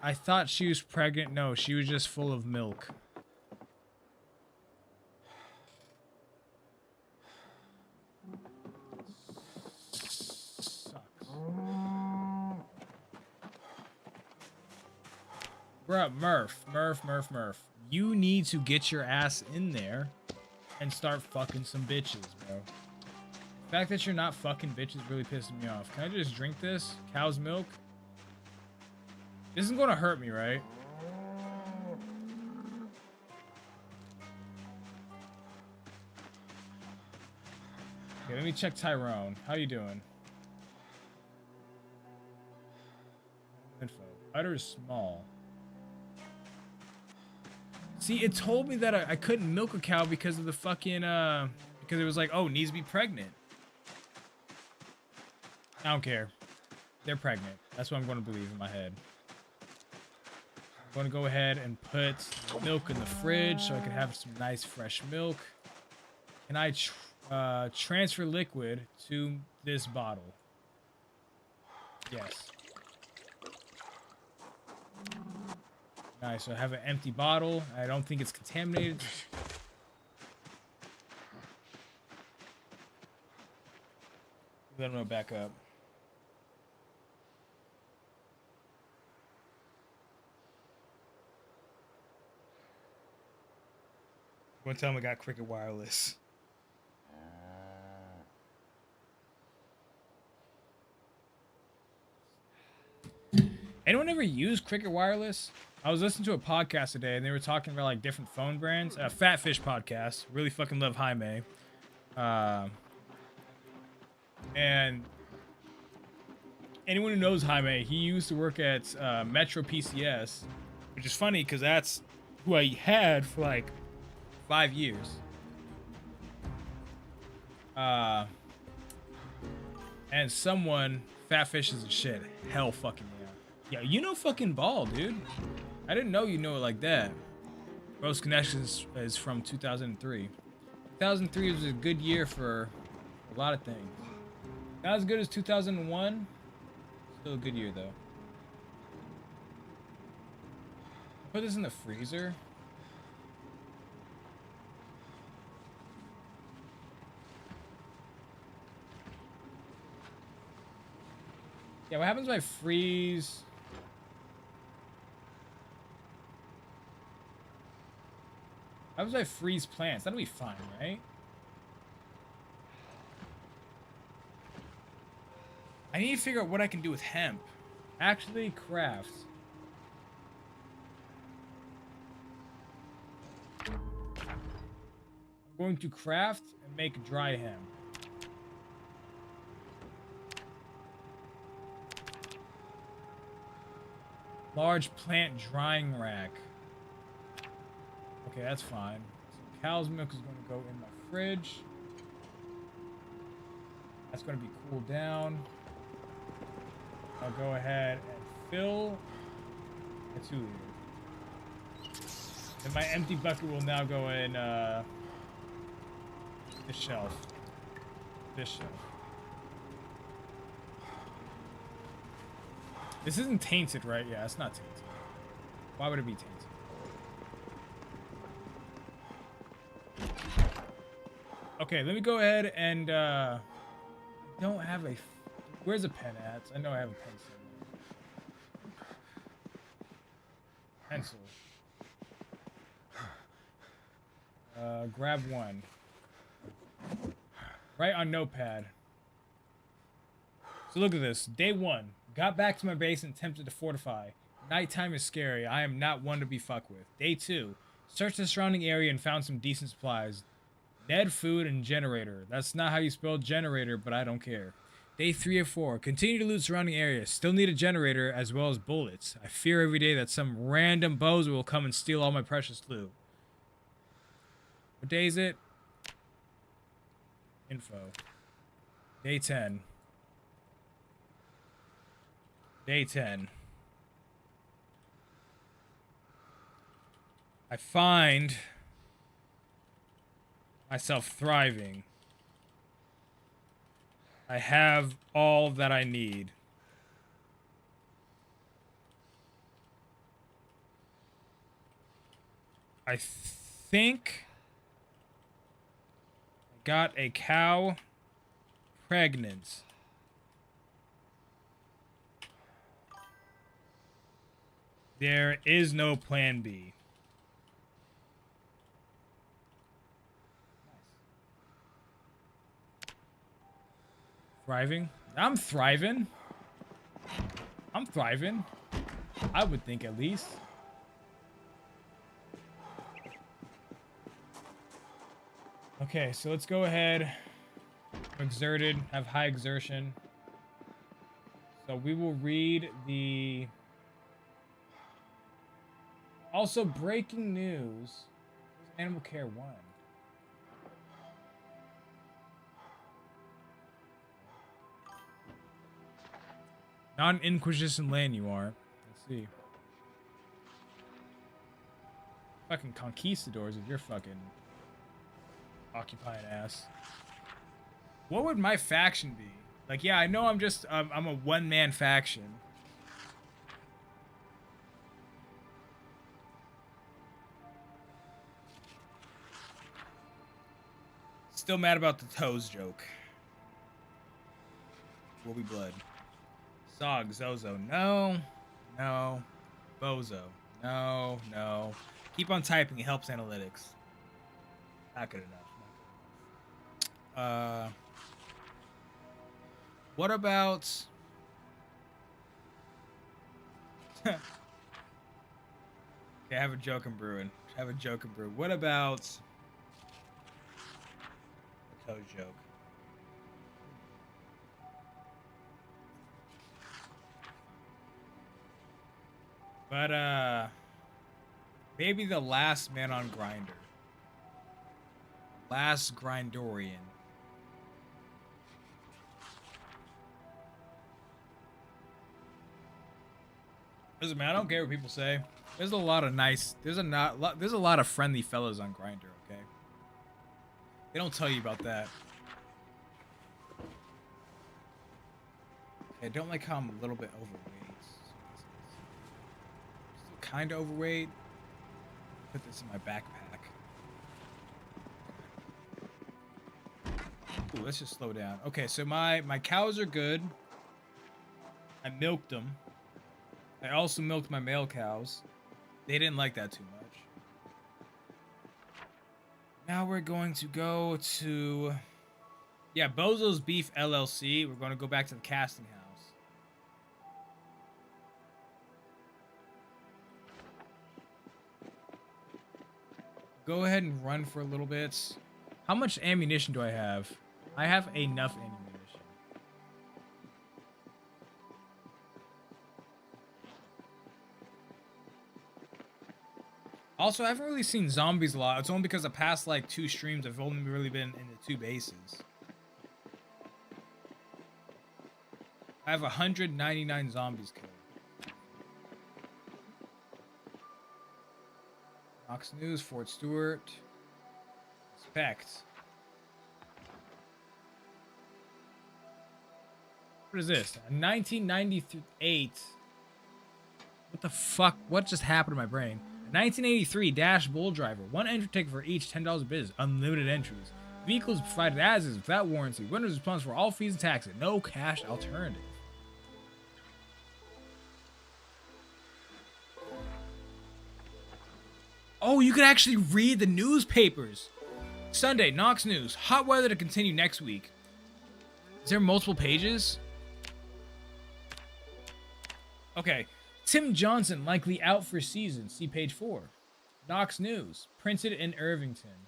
I thought she was pregnant. No, she was just full of milk. Sucks. Bruh, Murph. You need to get your ass in there and start fucking some bitches, bro. The fact that you're not fucking bitches really pisses me off. Can I just drink this? Cow's milk? This isn't gonna hurt me, right? Okay, let me check Tyrone. How you doing? Info. Udder is small. See, it told me that I couldn't milk a cow because of the fucking, because it was like, oh, needs to be pregnant. I don't care. They're pregnant. That's what I'm going to believe in my head. I'm going to go ahead and put milk in the fridge so I can have some nice fresh milk. Can I transfer liquid to this bottle? Yes. Nice, so I have an empty bottle. I don't think it's contaminated. Then I'm gonna back up. One time I got Cricket Wireless. Anyone ever use Cricket Wireless? I was listening to a podcast today and they were talking about like different phone brands. Fat Fish podcast. Really fucking love Jaime. And anyone who knows Jaime, he used to work at Metro PCS, which is funny because that's who I had for like 5 years. And someone, Fat Fish is a shit. Hell fucking yeah. Yeah, you know fucking ball, dude. I didn't know you know it like that. Gross Connections is from 2003. 2003 was a good year for a lot of things. Not as good as 2001. Still a good year though. Put this in the freezer. Yeah, what happens if I freeze? What happens if I freeze plants? That'll be fine, right? I need to figure out what I can do with hemp. Actually, craft. I'm going to craft and make dry hemp. Large plant drying rack. Okay, that's fine. So cow's milk is going to go in my fridge. That's going to be cooled down. I'll go ahead and fill a 2 liter. And my empty bucket will now go in this shelf. This shelf. This isn't tainted, right? Yeah, it's not tainted. Why would it be tainted? Okay, let me go ahead and I don't have a... Where's a pen at? I know I have a pencil. Pencil. Grab one. Right on notepad. So look at this. Day 1. Got back to my base and attempted to fortify. Nighttime is scary. I am not one to be fucked with. Day 2. Searched the surrounding area and found some decent supplies. Ned, food, and generator. That's not how you spell generator, but I don't care. Day 3 of 4. Continue to loot surrounding areas. Still need a generator as well as bullets. I fear every day that some random bozo will come and steal all my precious loot. What day is it? Info. Day 10. Day 10. I find myself thriving. I have all that I need. I think I got a cow pregnant. There is no plan B. Thriving? I'm thriving. I'm thriving. I would think at least. Okay, so let's go ahead. I'm exerted, have high exertion. So we will read the... Also, breaking news. Animal Care 1. Not an Inquisition land you are. Let's see. Fucking conquistadors of your fucking occupying ass. What would my faction be? Like, yeah, I know I'm just, I'm a one-man faction. Still mad about the toes joke. Will be blood. Zog, Zozo, no. No. Bozo, no, no. Keep on typing, it helps analytics. Not good enough. What about... Okay, I have a joke in brewing. What about... a toe joke? But, maybe the last man on Grinder. Last Grindorian. Listen, man, I don't care what people say. There's a lot of nice... There's a lot of friendly fellas on Grinder, okay? They don't tell you about that. Okay, I don't like how I'm a little bit overweight. Still kind of overweight. Put this in my backpack. Ooh, let's just slow down. Okay, so my cows are good. I milked them. I also milked my male cows. They didn't like that too much. Now we're going to go to... Yeah, Bozo's Beef LLC. We're going to go back to the casting house. Go ahead and run for a little bit. How much ammunition do I have? I have enough ammunition. Also, I haven't really seen zombies a lot. It's only because the past, like, 2 streams, I've only really been in the 2 bases. I have 199 zombies killed. Fox News, Fort Stewart. Respect. What is this? A 1998. What the fuck? What just happened to my brain? 1983 Dash Bull Driver. 1 entry ticket for each, $10 biz. Unlimited entries. Vehicles provided as is without warranty. Winner's responsible for all fees and taxes. No cash alternative. Oh, you can actually read the newspapers. Sunday, Knox News. Hot weather to continue next week. Is there multiple pages? Okay. Tim Johnson likely out for season. See page 4. Knox News. Printed in Irvington.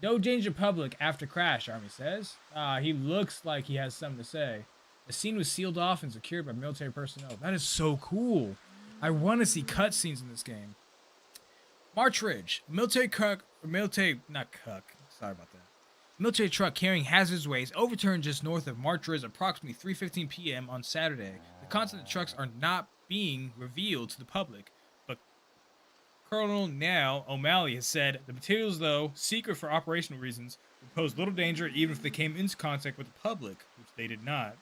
No danger public after crash, Army says. He looks like he has something to say. The scene was sealed off and secured by military personnel. That is so cool. I want to see cutscenes in this game. March Ridge. Military truck carrying hazardous waste overturned just north of March Ridge approximately 3:15 p.m. on Saturday. The contents of the trucks are not being revealed to the public, but Colonel Now O'Malley has said the materials, though secret for operational reasons, would pose little danger even if they came into contact with the public, which they did not.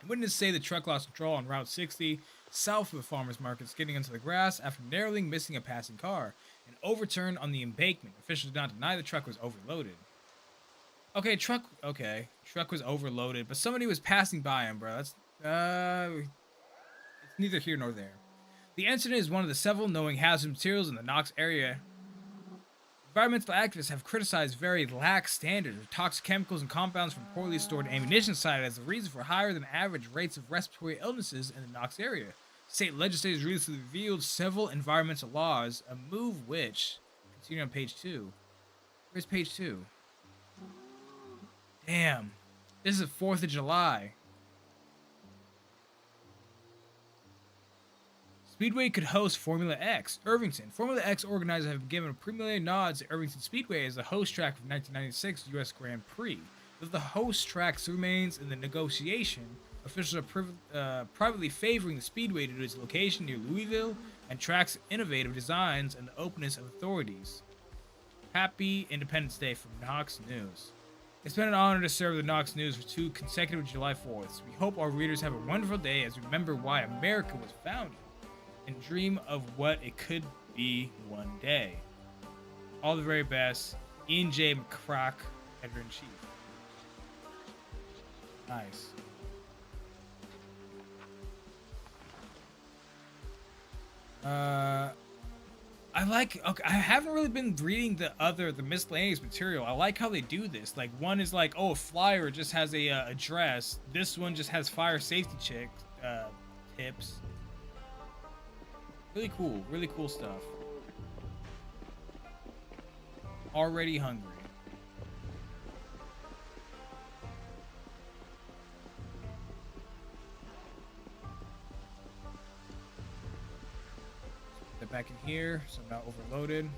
Witnesses say the truck lost control on Route 60 south of the farmers market, skidding into the grass after narrowly missing a passing car and overturned on the embankment. Officials did not deny the truck was overloaded. Okay, truck was overloaded, but somebody was passing by him, bro. That's it's neither here nor there. The incident is one of the several knowing hazardous materials in the Knox area. Environmental activists have criticized very lax standards of toxic chemicals and compounds from poorly stored ammunition cited as the reason for higher than average rates of respiratory illnesses in the Knox area. State legislators recently revealed several environmental laws, a move which, continue on page 2. Where's page 2? Damn. This is 4th of July. Speedway could host Formula X. Irvington. Formula X organizers have given a preliminary nod to Irvington Speedway as the host track for 1996 U.S. Grand Prix. Though the host track remains in the negotiation, officials are privately favoring the Speedway due to its location near Louisville and track's innovative designs and the openness of authorities. Happy Independence Day from Knox News. It's been an honor to serve the Knox News for 2 consecutive July 4ths. We hope our readers have a wonderful day as we remember why America was founded and dream of what it could be one day. All the very best, Ian J. McCrack, Editor-in-Chief. Nice. I haven't really been reading the miscellaneous material. I like how they do this. Like, one is like, oh, a flyer just has a address. This one just has fire safety tips. Really cool stuff. Already hungry. Get back in here so I'm not overloaded.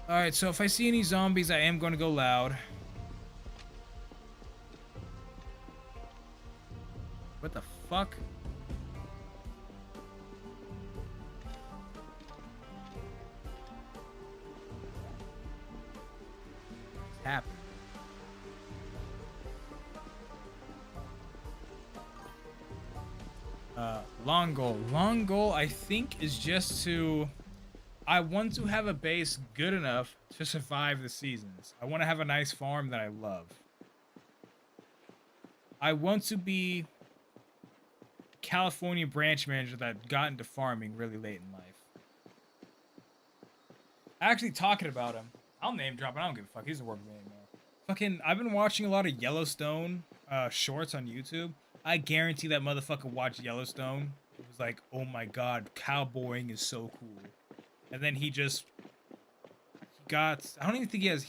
Alright, so if I see any zombies, I am going to go loud. What the fuck? Happen. Long goal I think is just to I want to have a base good enough to survive the seasons. I want to have a nice farm that I love. I want to be California branch manager that got into farming really late in life. Actually, talking about him, I'll name drop. I don't give a fuck. He's a working man anymore. Fucking, I've been watching a lot of Yellowstone shorts on YouTube. I guarantee that motherfucker watched Yellowstone. It was like, oh my god, cowboying is so cool. And then he got. I don't even think he has.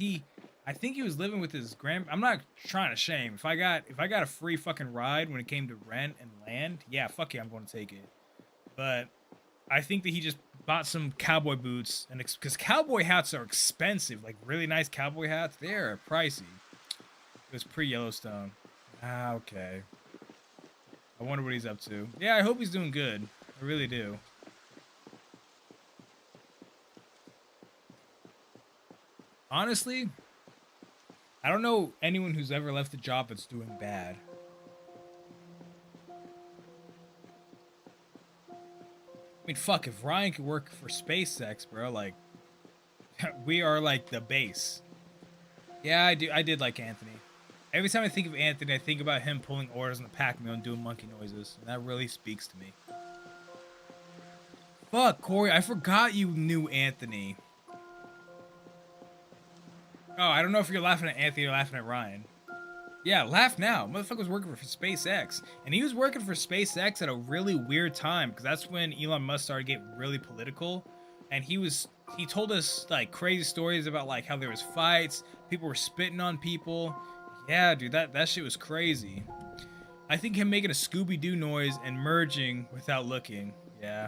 I think he was living with his I'm not trying to shame. If I got a free fucking ride when it came to rent and land, yeah, fuck yeah, I'm going to take it. But I think that he just bought some cowboy boots, and because cowboy hats are expensive, like really nice cowboy hats, they're pricey. It was pre-Yellowstone. Ah, okay. I wonder what he's up to. Yeah, I hope he's doing good. I really do. Honestly, I don't know anyone who's ever left a job that's doing bad. I mean, fuck, if Ryan could work for SpaceX, bro, like, we are, like, the base. Yeah, I did like Anthony. Every time I think of Anthony, I think about him pulling orders on the Pac-Man and doing monkey noises. And that really speaks to me. Fuck, Corey, I forgot you knew Anthony. Oh, I don't know if you're laughing at Anthony or laughing at Ryan. Yeah, laugh now. Motherfucker was working for SpaceX. And he was working for SpaceX at a really weird time, because that's when Elon Musk started getting really political. And he told us, like, crazy stories about, like, how there was fights, people were spitting on people. Yeah, dude, that shit was crazy. I think him making a Scooby-Doo noise and merging without looking. Yeah.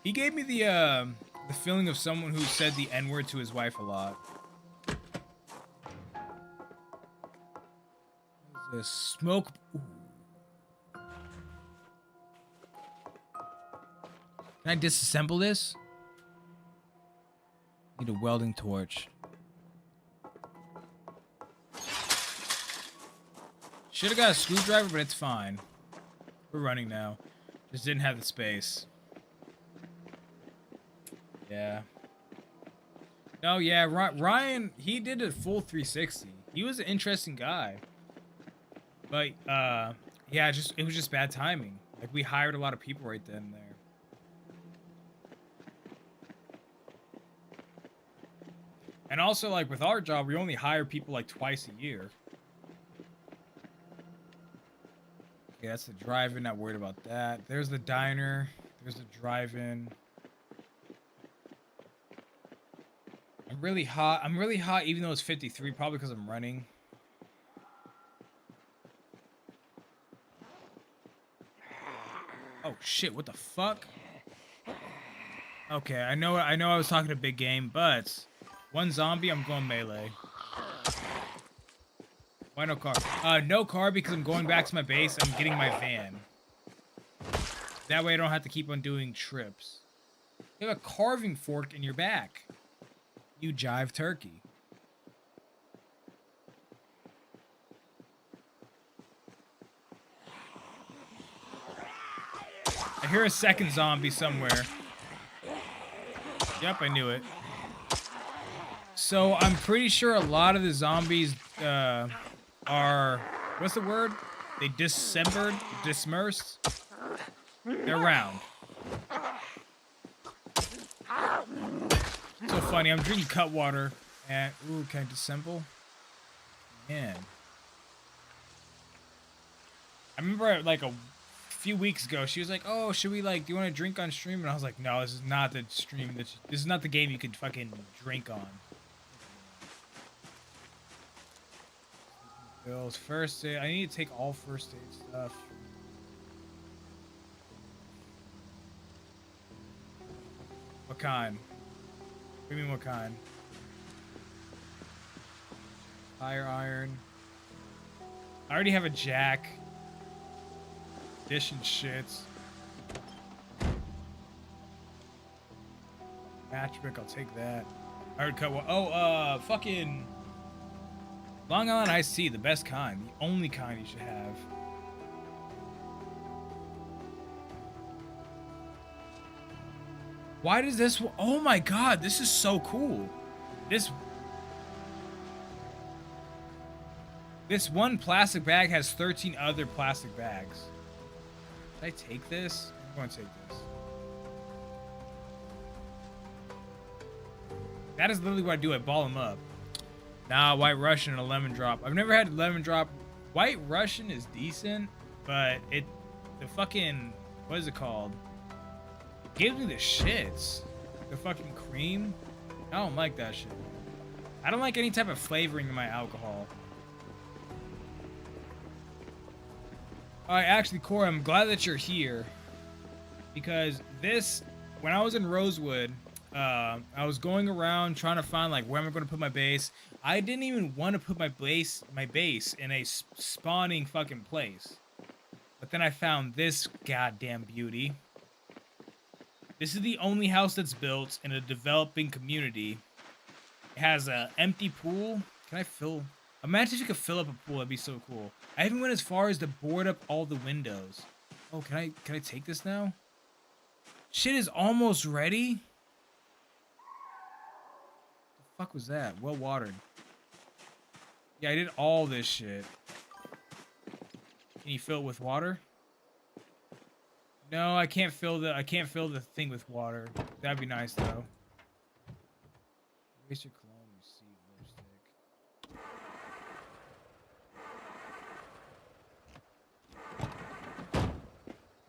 He gave me the feeling of someone who said the N-word to his wife a lot. What is this? Smoke. Ooh. Can I disassemble this? Need a welding torch. Should have got a screwdriver, but it's fine. We're running now. Just didn't have the space. Yeah. No, yeah, Ryan, he did a full 360. He was an interesting guy. But, yeah, it was just bad timing. Like, we hired a lot of people right then and there. And also, like, with our job, we only hire people, like, twice a year. Okay, that's the drive-in. Not worried about that. There's the diner. There's the drive-in. I'm really hot. I'm really hot even though it's 53, probably because I'm running. Oh, shit. What the fuck? Okay, I know I was talking a big game, but... One zombie, I'm going melee. Why no car? No car because I'm going back to my base. I'm getting my van. That way I don't have to keep on doing trips. You have a carving fork in your back. You jive turkey. I hear a second zombie somewhere. Yep, I knew it. So I'm pretty sure a lot of the zombies are, what's the word? They dismembered, dismersed. They're round. So funny. I'm drinking cut water and ooh, can I dissemble? Man, I remember like a few weeks ago, she was like, "Oh, should we like? Do you want to drink on stream?" And I was like, "No, this is not the stream. This is not the game you could fucking drink on." Bills, first aid. I need to take all first aid stuff. What kind? What do you mean, what kind? Fire iron. I already have a jack. Dish and shits. Matchbook, I'll take that. I would cut one. Oh, fucking. Long Island iced tea, the best kind. The only kind you should have. Why does this... Oh my god, this is so cool. This one plastic bag has 13 other plastic bags. Did I take this? I'm going to take this. That is literally what I do. I ball them up. Nah, White Russian and a lemon drop. I've never had lemon drop. White Russian is decent, but the fucking, what is it called? It gives me the shits. The fucking cream. I don't like that shit. I don't like any type of flavoring in my alcohol. Alright, actually, Corey, I'm glad that you're here. Because this, when I was in Rosewood, I was going around trying to find like where am I going to put my base. I didn't even want to put my base in a spawning fucking place. But then I found this goddamn beauty. This is the only house that's built in a developing community. It has an empty pool. Can I fill? Imagine if you could fill up a pool. That'd be so cool. I even went as far as to board up all the windows. Oh, can I take this now? Shit is almost ready. The fuck was that? Well watered. Yeah, I did all this shit. Can you fill it with water? No, I can't fill the thing with water. That'd be nice though. Waste your cologne, seed, lipstick.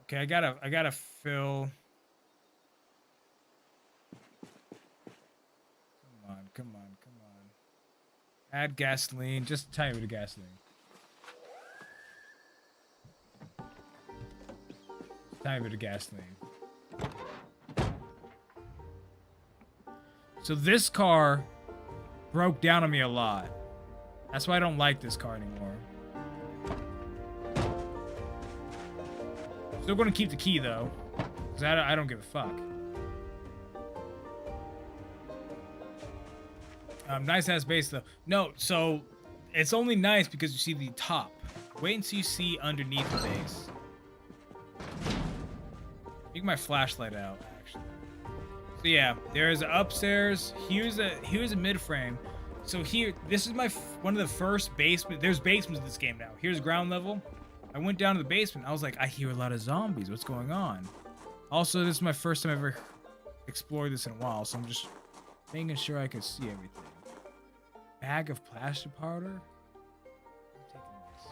Okay, I gotta fill. Come on. Add gasoline, just a tiny bit of gasoline. Tiny bit of gasoline. So this car broke down on me a lot. That's why I don't like this car anymore. Still gonna keep the key though, because I don't give a fuck. Nice ass base though. No, so it's only nice because you see the top. Wait until you see underneath the base. Take my flashlight out, actually. So yeah, there's upstairs. Here's a mid frame. So here, this is one of the first basement. There's basements in this game now. Here's ground level. I went down to the basement. I was like, I hear a lot of zombies. What's going on? Also, this is my first time ever explored this in a while, so I'm just making sure I could see everything. Bag of plaster powder. I'm taking this.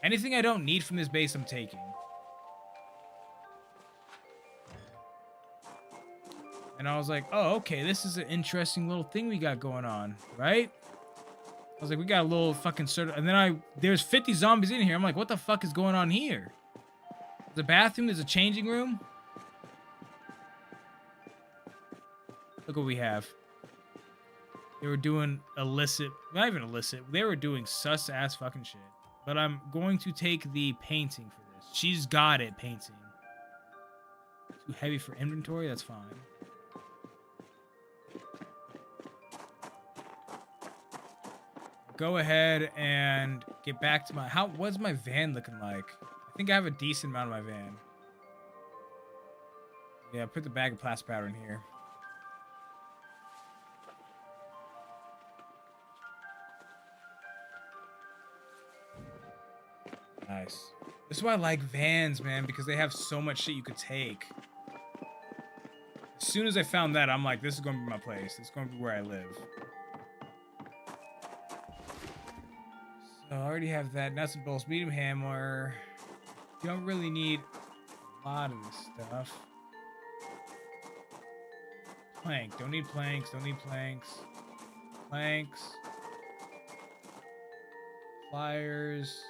Anything I don't need from this base, I'm taking. And I was like, oh, okay, this is an interesting little thing we got going on, right? I was like, we got a little fucking sort of, and then there's 50 zombies in here. I'm like, what the fuck is going on here? There's a bathroom, there's a changing room. Look what we have. They were doing illicit, not even illicit, they were doing sus ass fucking shit. But I'm going to take the painting for this. She's got it, painting. Too heavy for inventory, that's fine. Go ahead and get back to what's my van looking like? I think I have a decent amount of my van. Yeah, put the bag of plaster powder in here. Nice. This is why I like vans, man, because they have so much shit you could take. As soon as I found that, I'm like, this is going to be my place. This is going to be where I live. So I already have that nuts and bolts medium hammer. You don't really need a lot of this stuff. Plank. Don't need planks. Don't need planks. Planks. Pliers.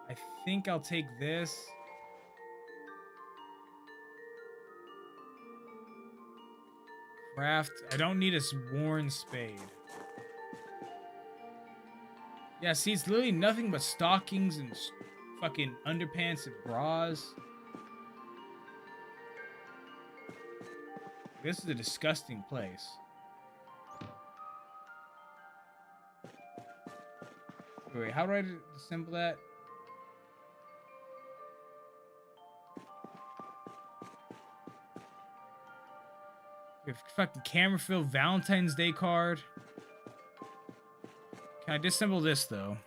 I think I'll take this. Craft. I don't need a worn spade. Yeah, see, it's literally nothing but stockings and fucking underpants and bras. This is a disgusting place. Wait, how do I assemble that? We have fucking camera fill Valentine's Day card. Can I disassemble this though?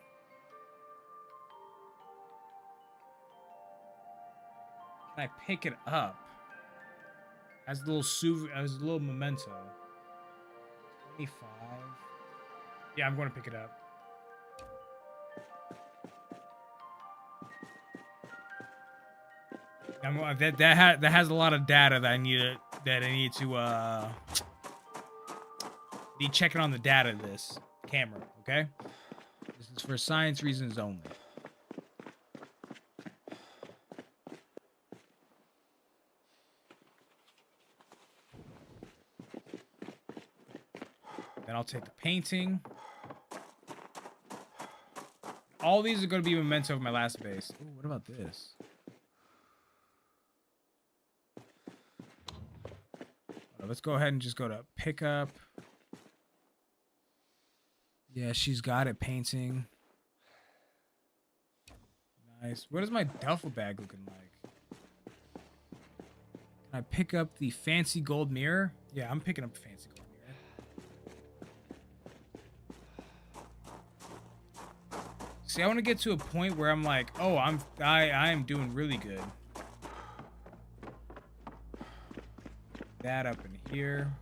Can I pick it up as a little souvenir, as a little memento? 25. Yeah, I'm going to pick it up. That has a lot of data that I need to be checking on the data of this camera, okay? This is for science reasons only. Then I'll take the painting. All these are going to be memento of my last base. Ooh, what about this? Let's go ahead and just go to pickup. Yeah, she's got it, painting. Nice. What is my duffel bag looking like? Can I pick up the fancy gold mirror? Yeah, I'm picking up the fancy gold mirror. See, I want to get to a point where I'm like, oh, I am doing really good. That up in here.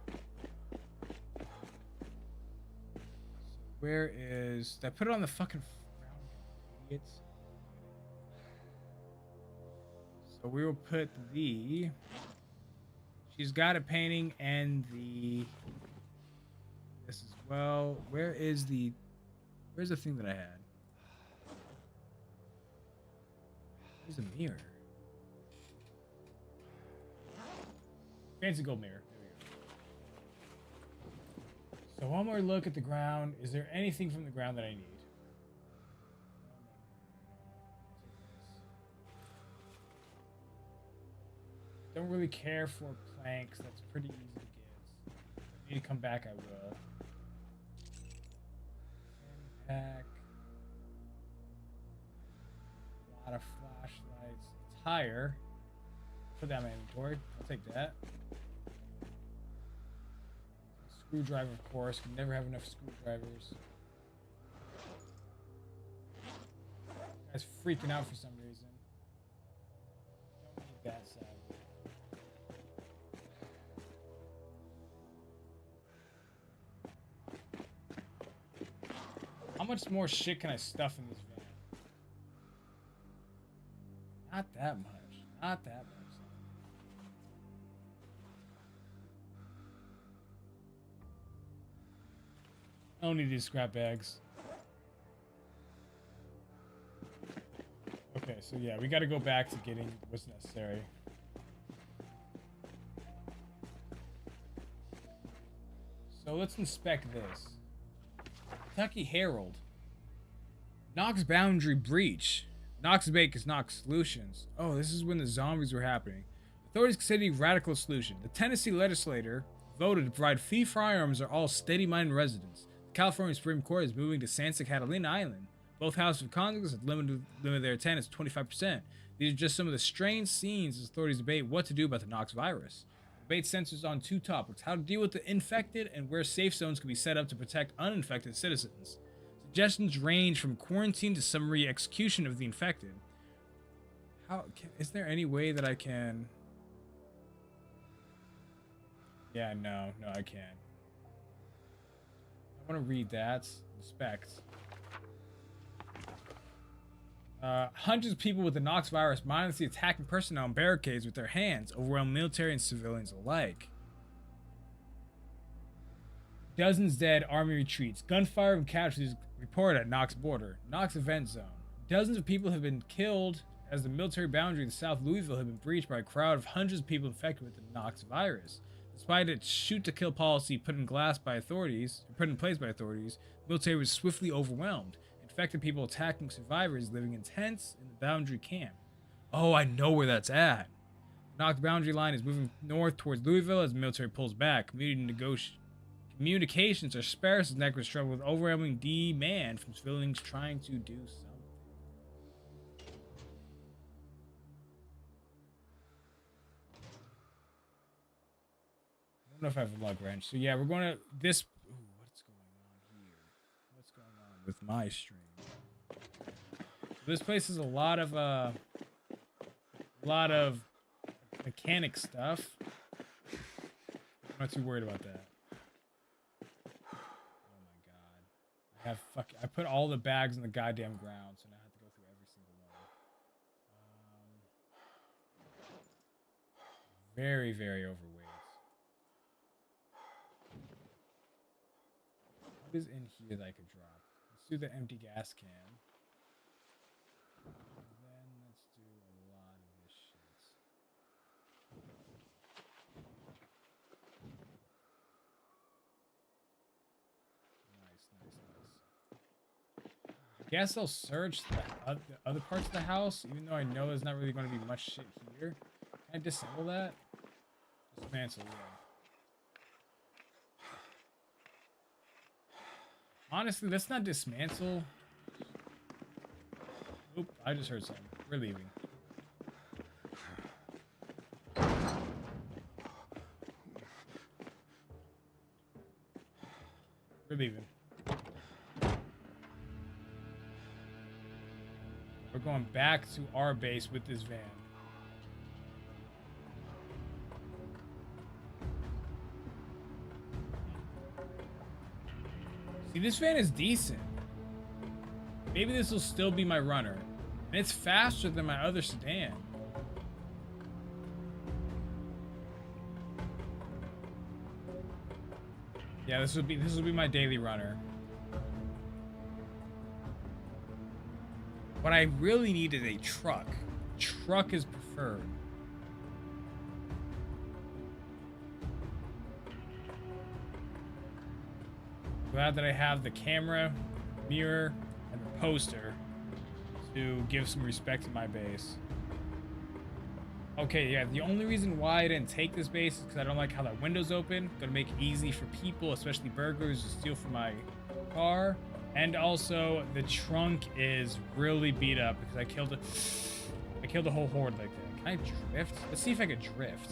Where is... Did I put it on the fucking ground, idiots? So we will put the... She's got a painting and the... This as well. Where is the... Where's the thing that I had? Where's the mirror? Fancy gold mirror. There we go. So one more look at the ground. Is there anything from the ground that I need? Don't really care for planks. That's pretty easy to get. If I need to come back, I will. Pack. A lot of flashlights. Tire. Put that in my inventory. I'll take that. Screwdriver, of course. Can never have enough screwdrivers. Guy's freaking out for some reason. Don't need that side. How much more shit can I stuff in this van? Not that much. Not that much. I don't need these scrap bags. Okay, so yeah, we got to go back to getting what's necessary. So let's inspect this. Kentucky Herald. Knox boundary breach. Knox Bake is Knox Solutions. Oh, this is when the zombies were happening. Authorities consider a radical solution. The Tennessee legislature voted to provide free firearms to all steady-minded residents. The California Supreme Court is moving to Santa Catalina Island. Both houses of Congress have limited their attendance to 25%. These are just some of the strange scenes as authorities debate what to do about the Knox virus. The debate centers on two topics: how to deal with the infected and where safe zones can be set up to protect uninfected citizens. Suggestions range from quarantine to summary execution of the infected. Is there any way that I can... Yeah, no, I can't. I want to read that. Respect. Hundreds of people with the Knox virus mindlessly attacking personnel on barricades with their hands, overwhelm military and civilians alike. Dozens dead, army retreats. Gunfire and casualties reported at Knox border. Knox event zone. Dozens of people have been killed as the military boundary in South Louisville had been breached by a crowd of hundreds of people infected with the Knox virus. Despite its shoot-to-kill policy put in place by authorities, the military was swiftly overwhelmed. Infected people attacking survivors living in tents in the boundary camp. Oh, I know where that's at. The Knox boundary line is moving north towards Louisville as the military pulls back. Communications are sparse as networks struggle with overwhelming demand from civilians trying to do something. I don't know if I have a lug wrench. So yeah, we're going to this. Ooh, what's going on here? What's going on with my stream? So this place is a lot of mechanic stuff. I'm not too worried about that. Oh my god, I put all the bags in the goddamn ground, so now I have to go through every single one. Very, very overweight. What is in here that I could drop? Let's do the empty gas can. And then let's do a lot of this shit. Nice. I guess I'll search the other parts of the house, even though I know there's not really going to be much shit here. Can I disassemble that? Dismantle, yeah. Honestly, let's not dismantle. Oop, I just heard something. We're leaving. We're leaving. We're going back to our base with this van. See, this van is decent. Maybe this will still be my runner. And it's faster than my other sedan. Yeah, this will be my daily runner. What I really need is a truck. Truck is preferred. Glad that I have the camera, mirror, and the poster to give some respect to my base. Okay, yeah, the only reason why I didn't take this base is because I don't like how that window's open. Gonna make it easy for people, especially burglars, to steal from my car. And also, the trunk is really beat up because I killed a whole horde like that. Can I drift? Let's see if I could drift.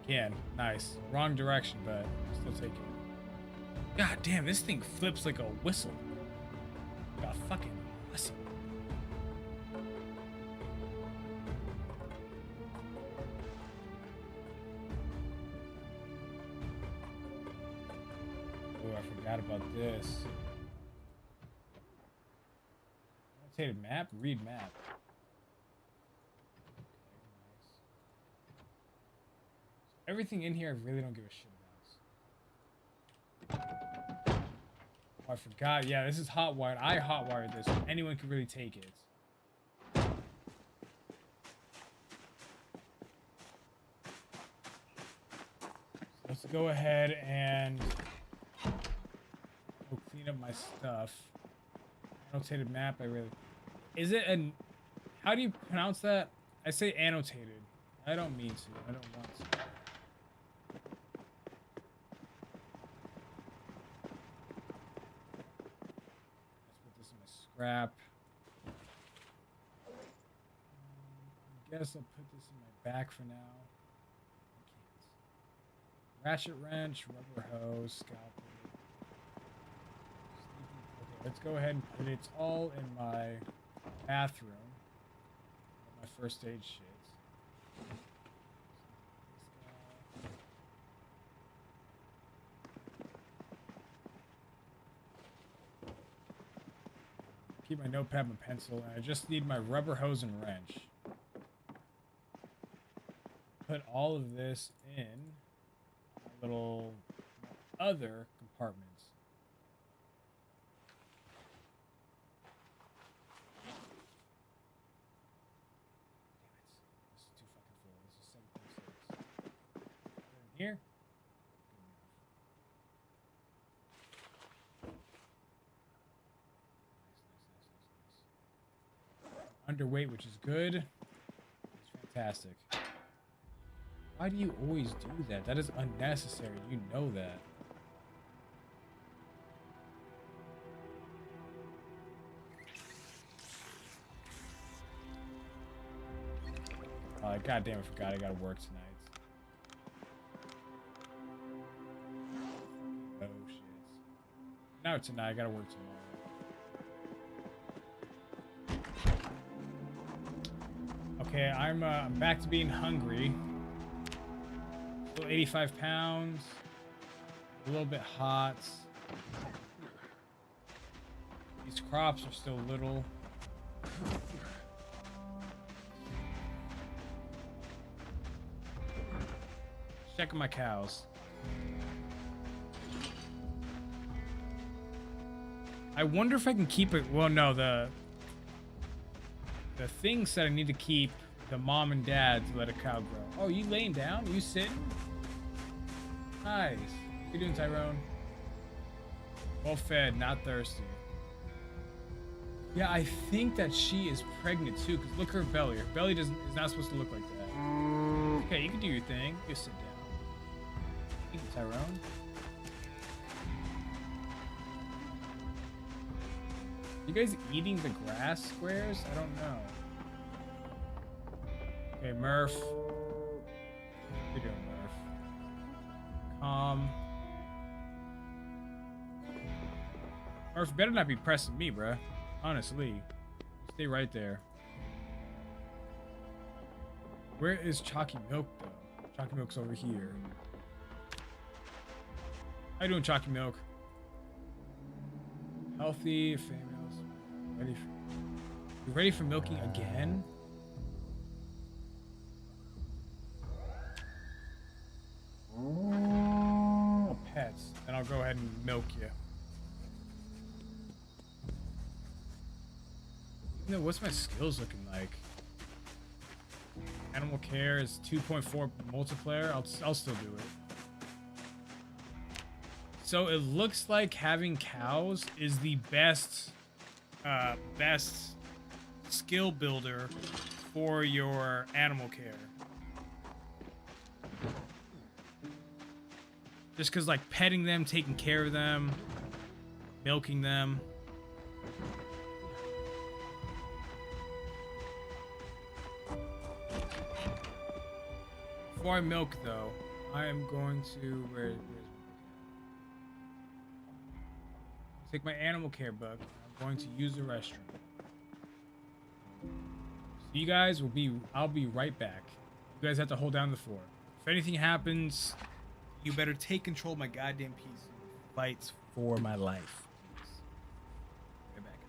Can. Nice. Wrong direction, but still take it. God damn, this thing flips like a whistle. Like a fucking whistle. Oh, I forgot about this. Annotated map? Read map. Everything in here, I really don't give a shit about. Oh, I forgot. Yeah, this is hotwired. I hotwired this. So anyone could really take it. So let's go ahead and go clean up my stuff. Annotated map. I really. Is it an? How do you pronounce that? I say annotated. I don't mean to. I don't want to. Scrap. I guess I'll put this in my back for now. I can't. Ratchet wrench, rubber hose, scalpel. Okay, let's go ahead and put it all in my bathroom. My first aid shit. Keep my notepad and pencil, and I just need my rubber hose and wrench. Put all of this in little other compartments. Damn it. This is too fucking full. This is 7.6. In here. Underweight, which is good. It's fantastic. Why do you always do that? That is unnecessary. You know that. God damn, I forgot I gotta work tonight. Oh shit. No, tonight I gotta work tomorrow. Okay, I'm back to being hungry. Still 85 pounds. A little bit hot. These crops are still little. Checking my cows. I wonder if I can keep it. Well, no, the thing said I need to keep the mom and dad to let a cow grow. Oh, you laying down? You sitting? Nice. What you doing, Tyrone? Well fed, not thirsty. Yeah, I think that she is pregnant too, because look at her belly. Her belly is not supposed to look like that. Okay, you can do your thing. You sit down. Thank you, Tyrone. You guys eating the grass squares? I don't know. Okay, Murph. What you doing, Murph? Murph better not be pressing me, bruh. Honestly. Stay right there. Where is Chalky Milk, though? Chalky Milk's over here. How you doing, Chalky Milk? Healthy, females. You ready for milking again? Oh, pets. Then I'll go ahead and milk you. You know, what's my skills looking like? Animal care is 2.4 multiplayer. I'll still do it. So it looks like having cows is the best best skill builder for your animal care. Just because, like, petting them, taking care of them, milking them. Before I milk, though, I am going to... Where's take my animal care book. I'm going to use the restroom. So you guys will be... I'll be right back. You guys have to hold down the fort. If anything happens... You better take control of my goddamn piece. Fights for my life. Right back.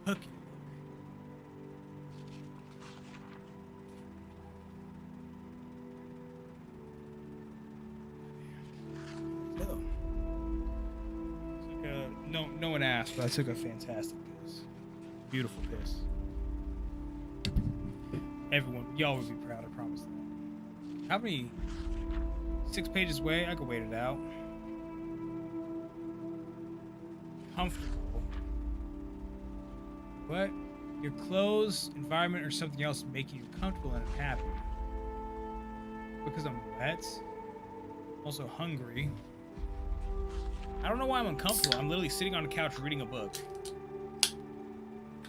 Okay. No one asked, but I took a fantastic piss. Beautiful piss. Everyone, y'all would be proud, I promise that. How many? 6 pages away? I could wait it out. Comfortable. What? Your clothes, environment, or something else making you comfortable and happy. Because I'm wet. Also hungry. I don't know why I'm uncomfortable. I'm literally sitting on the couch reading a book.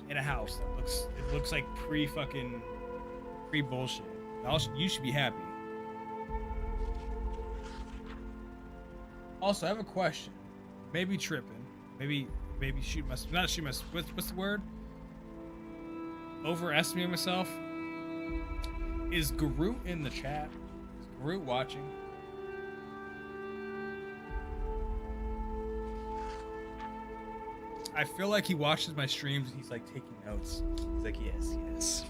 In a house that looks like pre-bullshit. You should be happy. Also, I have a question. Maybe tripping. Maybe not shoot myself. What's the word? Overestimating myself. Is Garut in the chat? Is Garut watching? I feel like he watches my streams and he's like taking notes. He's like, yes.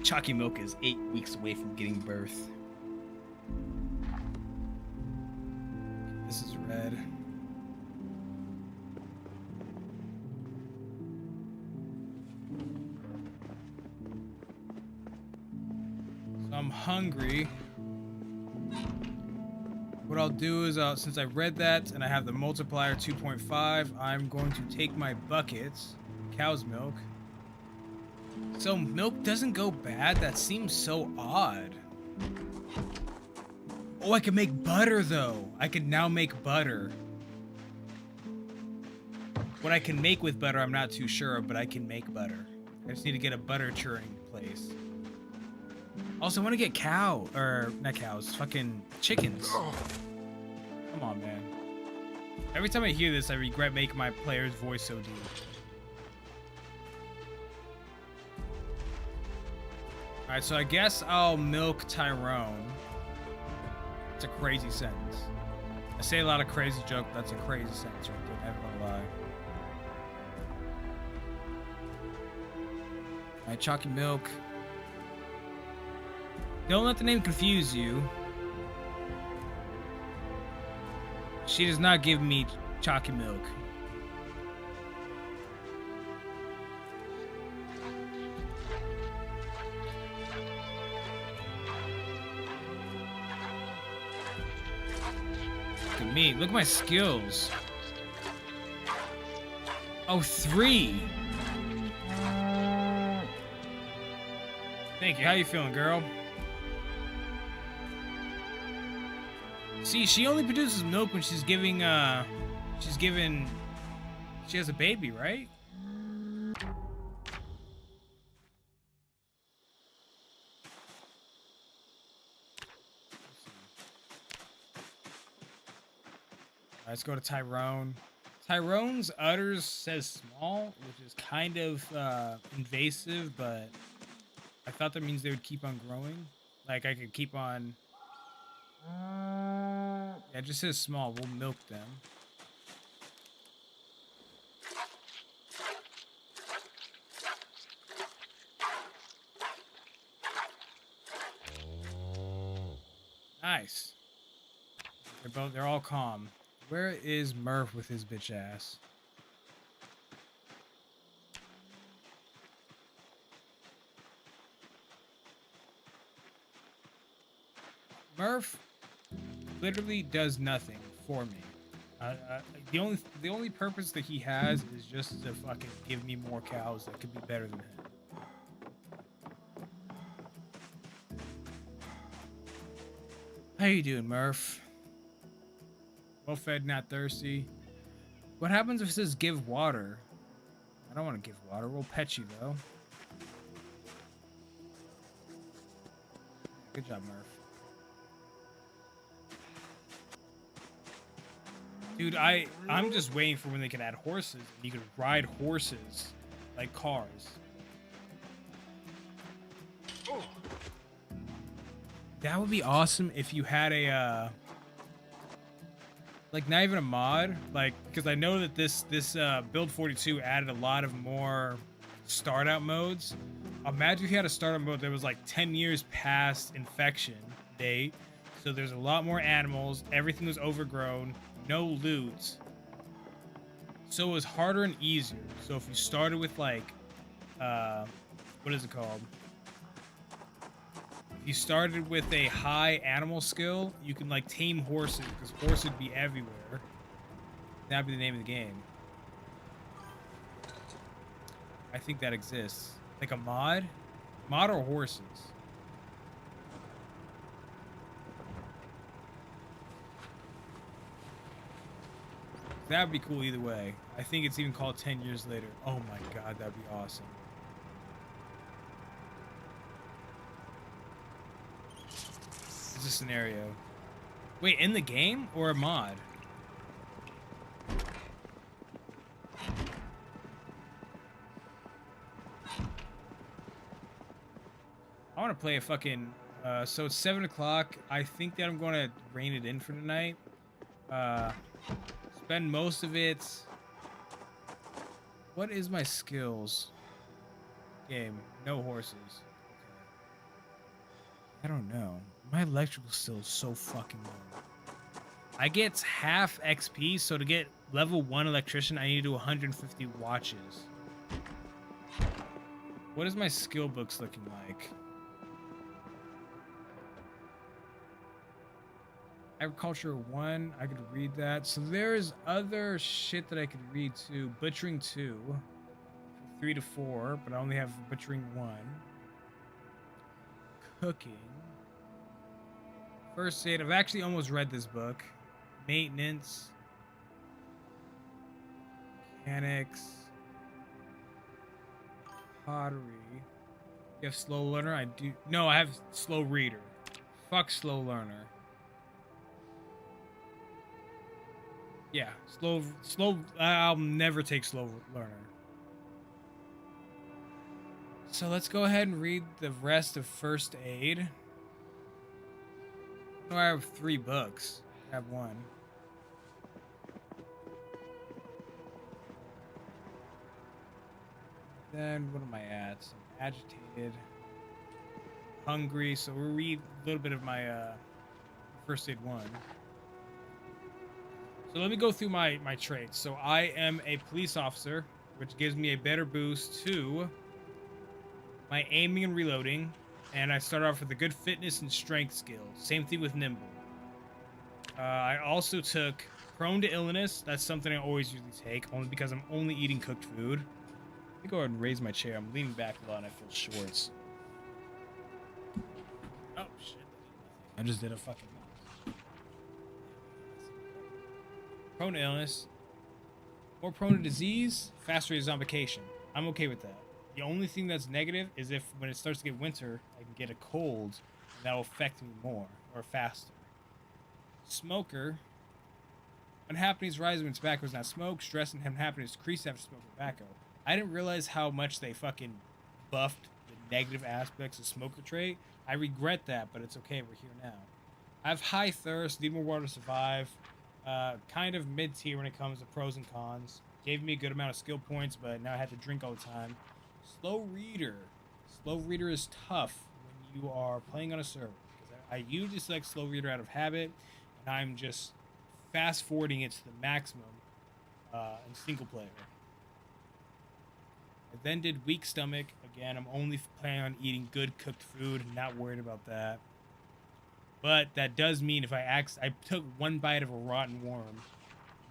Chalky Milk is 8 weeks away from giving birth. This is red. So I'm hungry. What I'll do is, since I read that and I have the multiplier 2.5, I'm going to take my buckets, cow's milk. So milk doesn't go bad? That seems so odd. Oh, I can make butter though. I can now make butter. What I can make with butter, I'm not too sure of, but I can make butter. I just need to get a butter churning place. Also, I want to get cow, or not cows, fucking chickens. Come on, man. Every time I hear this, I regret making my player's voice so deep. Alright, so I guess I'll milk Tyrone. It's a crazy sentence. I say a lot of crazy joke, but that's a crazy sentence right there, never gonna lie. Alright, chalky milk. Don't let the name confuse you. She does not give me chalky milk. Look at me. Look at my skills. Oh, 3. Thank you. How you feeling, girl? See, she only produces milk when she's giving, she has a baby, right? Let's go to Tyrone. Tyrone's udders says small, which is kind of invasive, but I thought that means they would keep on growing. Like I could keep on... Yeah, it just says small. We'll milk them. Nice. They're all calm. Where is Murph with his bitch ass? Murph literally does nothing for me. The only purpose that he has is just to fucking give me more cows that could be better than him. How you doing, Murph? Well fed, not thirsty. What happens if it says give water? I don't want to give water. We'll pet you though. Good job, Murph. Dude, I'm just waiting for when they can add horses. And you can ride horses like cars. That would be awesome if you had a like not even a mod, like because I know that this build 42 added a lot of more start out modes. Imagine if you had a startup mode that was like 10 years past infection date, so there's a lot more animals, everything was overgrown, no loot, so it was harder and easier. So if you started with like what is it called, if you started with a high animal skill, you can like tame horses, because horses would be everywhere. That'd be the name of the game. I think that exists. Like a mod or horses. That'd be cool either way. I think it's even called 10 years later. Oh my god, that'd be awesome. It's a scenario. Wait, in the game or a mod? I want to play a fucking... so it's 7 o'clock. I think that I'm going to rein it in for tonight. Spend most of it... What is my skills? Game. No horses. Okay. I don't know. My electrical skill is so fucking low. I get half XP, so to get level 1 electrician, I need to do 150 watches. What is my skill books looking like? Agriculture 1, I could read that. So there's other shit that I could read too. Butchering 2, 3 to 4, but I only have butchering 1. Cooking. First aid, I've actually almost read this book. Maintenance. Mechanics. Pottery. You have slow learner? I do. No, I have slow reader. Fuck slow learner. Yeah, slow. I'll never take slow learner. So let's go ahead and read the rest of first aid. No, I have 3 books. I have 1. Then what am I at? So I'm agitated, hungry. So we'll read a little bit of my first aid 1. So let me go through my traits. So I am a police officer, which gives me a better boost to my aiming and reloading. And I start off with a good fitness and strength skills. Same thing with nimble. I also took prone to illness. That's something I always usually take, only because I'm only eating cooked food. Let me go ahead and raise my chair. I'm leaning back a lot and I feel shorts. Oh, shit. I just did a fucking mouse. Prone to illness. More prone to disease. Faster rate of zombification. I'm okay with that. The only thing that's negative is if when it starts to get winter, I can get a cold, and that'll affect me more or faster. Smoker. Unhappiness rises when tobacco is not smoked. Stress and unhappiness decrease after smoking tobacco. I didn't realize how much they fucking buffed the negative aspects of smoker trait. I regret that, but it's okay. We're here now. I have high thirst. Need more water to survive. Kind of mid-tier when it comes to pros and cons. Gave me a good amount of skill points, but now I have to drink all the time. Slow reader. Slow reader is tough when you are playing on a server. Because I usually select slow reader out of habit, and I'm just fast forwarding it to the maximum in single player. I then did weak stomach. Again, I'm only planning on eating good cooked food, not worried about that. But that does mean if I took 1 bite of a rotten worm,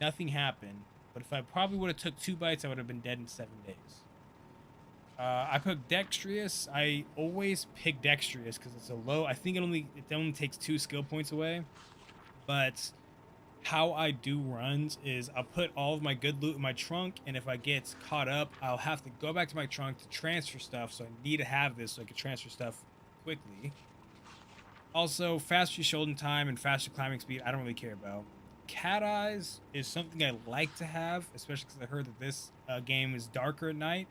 nothing happened. But if I probably would have took 2 bites, I would have been dead in 7 days. I put dexterous. I always pick dexterous because it's a low. I think it only takes 2 skill points away. But how I do runs is I'll put all of my good loot in my trunk, and if I get caught up, I'll have to go back to my trunk to transfer stuff. So I need to have this so I can transfer stuff quickly. Also, faster shouldering time and faster climbing speed, I don't really care about. Cat eyes is something I like to have, especially because I heard that this game is darker at night.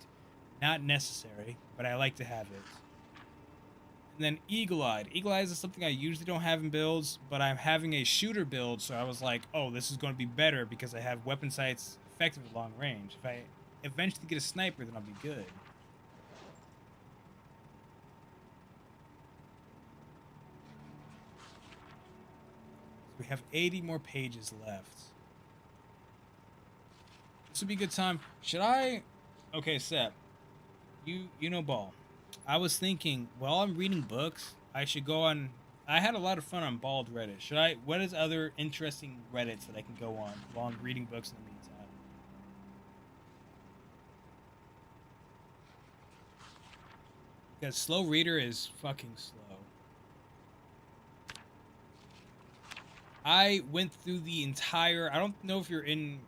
Not necessary, but I like to have it. And then eagle-eyed. Eagle-eyed is something I usually don't have in builds, but I'm having a shooter build, so I was like, oh, this is going to be better because I have weapon sights effective at long range. If I eventually get a sniper, then I'll be good. We have 80 more pages left. This would be a good time. Should I... Okay, Seth. You know ball. I was thinking, while I'm reading books, I should go on... I had a lot of fun on Bald Reddit. What is other interesting Reddits that I can go on while I'm reading books in the meantime? Because slow reader is fucking slow. I went through the entire... I don't know if you're in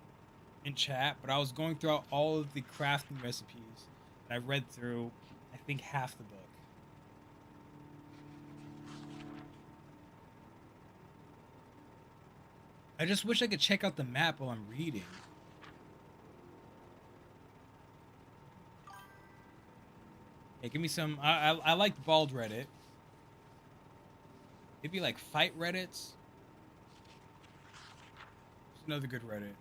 chat, but I was going through all of the crafting recipes. And I read through, I think, half the book. I just wish I could check out the map while I'm reading. Hey, give me some... I like Bald Reddit. Maybe like Fight Reddits. Another good Reddit.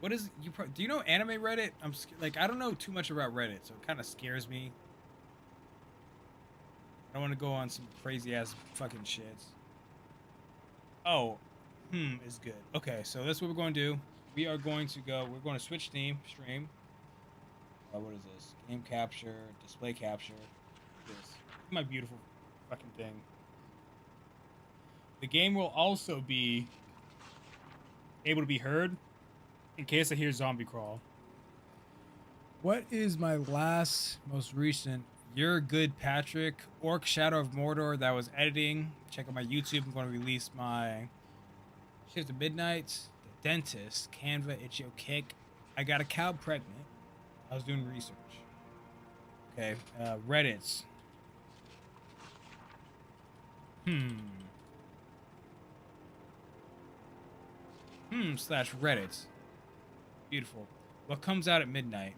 What is do you know anime Reddit? I don't know too much about Reddit, so it kind of scares me. I don't want to go on some crazy ass fucking shits. Oh, is good. Okay, so that's what we're going to do. We're going to switch stream. What is this? Game capture, display capture. This. My beautiful fucking thing. The game will also be able to be heard in case I hear zombie crawl. What is my most recent? You're Good Patrick, Orc Shadow of Mordor that was editing. Check out my YouTube. I'm going to release my Shift of Midnight, The Dentist, Canva, Itch.io Kick. I got a cow pregnant. I was doing research. Okay, Reddit's. Slash Reddit's. Beautiful. What comes out at midnight?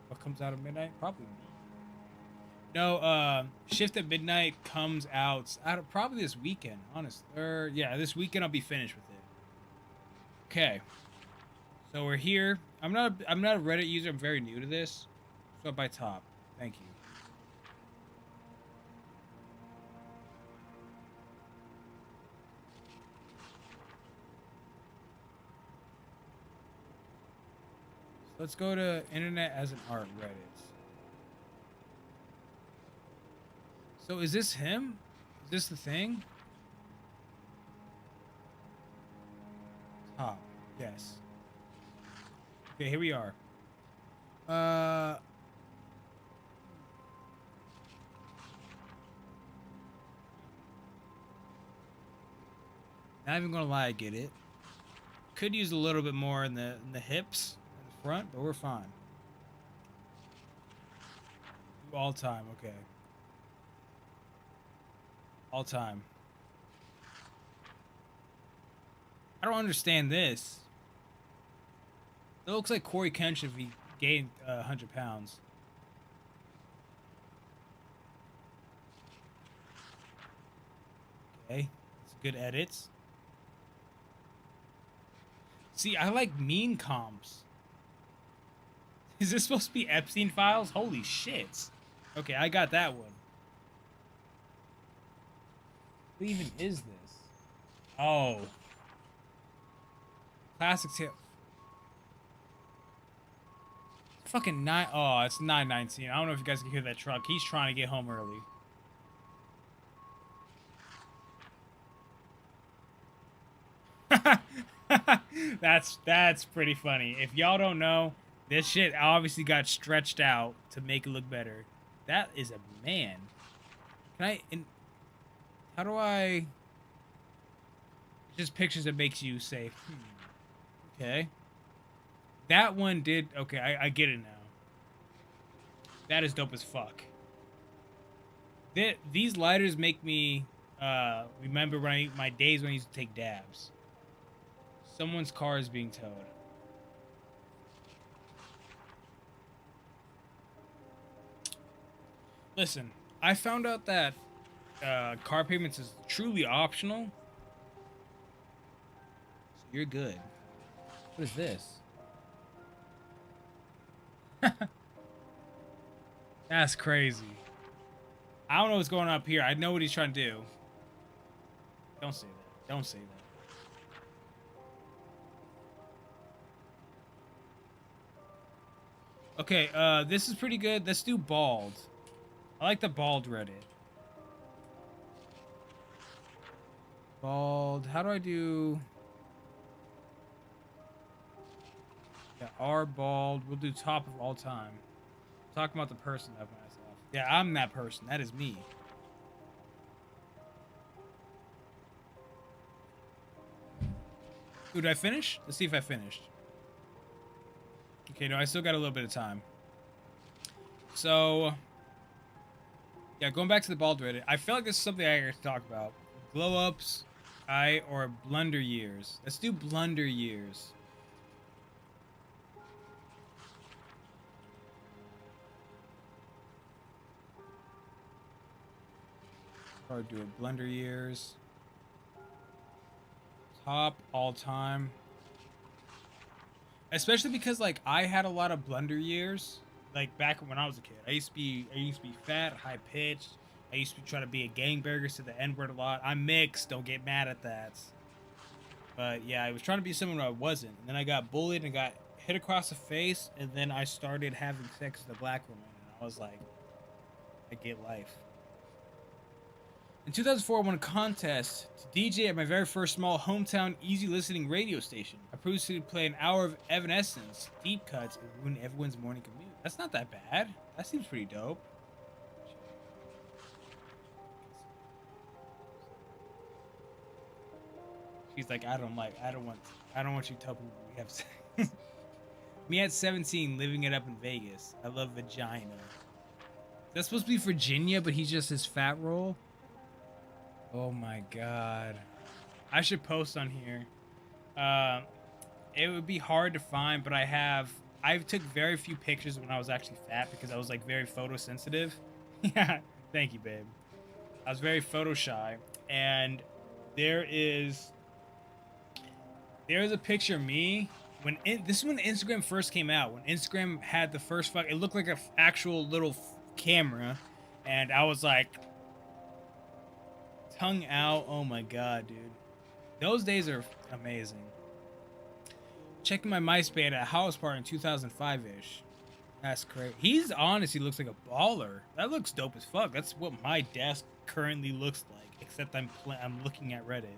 What comes out at midnight? Probably me. No, Shift at Midnight comes out probably this weekend, honestly. Yeah, this weekend I'll be finished with it. Okay. So we're here. I'm not a Reddit user. I'm very new to this. So by top. Thank you. So let's go to Internet as an Art Reddit. So is this him? Is this the thing? Top. Yes. Okay, here we are. Not even gonna lie, I get it. Could use a little bit more in the hips, in the front, but we're fine. All time, okay. All time. I don't understand this. It looks like Corey Kent if he gained 100 pounds. Okay, it's good edits. See, I like mean comps. Is this supposed to be Epstein files? Holy shit. Okay, I got that one. What even is this? Oh. Classic tip. Fucking 9. Oh, it's 9:19. I don't know if you guys can hear that truck. He's trying to get home early. That's pretty funny. If y'all don't know, this shit obviously got stretched out to make it look better. That is a man. Can I? How do I? Just pictures that makes you say, okay. That one did. Okay, I get it now. That is dope as fuck. These lighters make me remember my days when I used to take dabs. Someone's car is being towed. Listen, I found out that car payments is truly optional. So you're good. What is this? That's crazy. I don't know what's going on up here. I know what he's trying to do. Don't say that. Don't say that. Okay, this is pretty good. Let's do bald. I like the bald Reddit. Bald. How do I do? Yeah, R bald. We'll do top of all time. Talking about the person of myself. Yeah, I'm that person. That is me. Ooh, did I finish? Let's see if I finished. Okay, no, I still got a little bit of time. So, yeah, going back to the bald Reddit, I feel like this is something I got to talk about. Glow ups, or blunder years. Let's do blunder years. Or do a blunder years. Top all time. Especially because like I had a lot of blunder years. Like back when I was a kid. I used to be fat, high pitched. I used to try to be a gangbanger, say the N-word a lot. I'm mixed, don't get mad at that. But yeah, I was trying to be someone I wasn't. And then I got bullied and got hit across the face, and then I started having sex with a black woman, and I was like, I get life. In 2004, I won a contest to DJ at my very first small hometown easy listening radio station. I proceeded to play an hour of Evanescence, deep cuts, and ruin everyone's morning commute. That's not that bad. That seems pretty dope. She's like, I don't want you to tell people we have sex. Me at 17, living it up in Vegas. I love vagina. That's supposed to be Virginia, but he's just his fat roll. Oh my god. I should post on here. It would be hard to find, but I took very few pictures when I was actually fat because I was like very photosensitive. Yeah, thank you, babe. I was very photo shy, and there is a picture of me this is when Instagram first came out. When Instagram had the first it looked like a actual little camera, and I was like tongue out. Oh my god, dude, those days are amazing. Checking my MySpace at a house party in 2005-ish. That's great. He's honestly looks like a baller. That looks dope as fuck. That's what my desk currently looks like, except I'm looking at Reddit.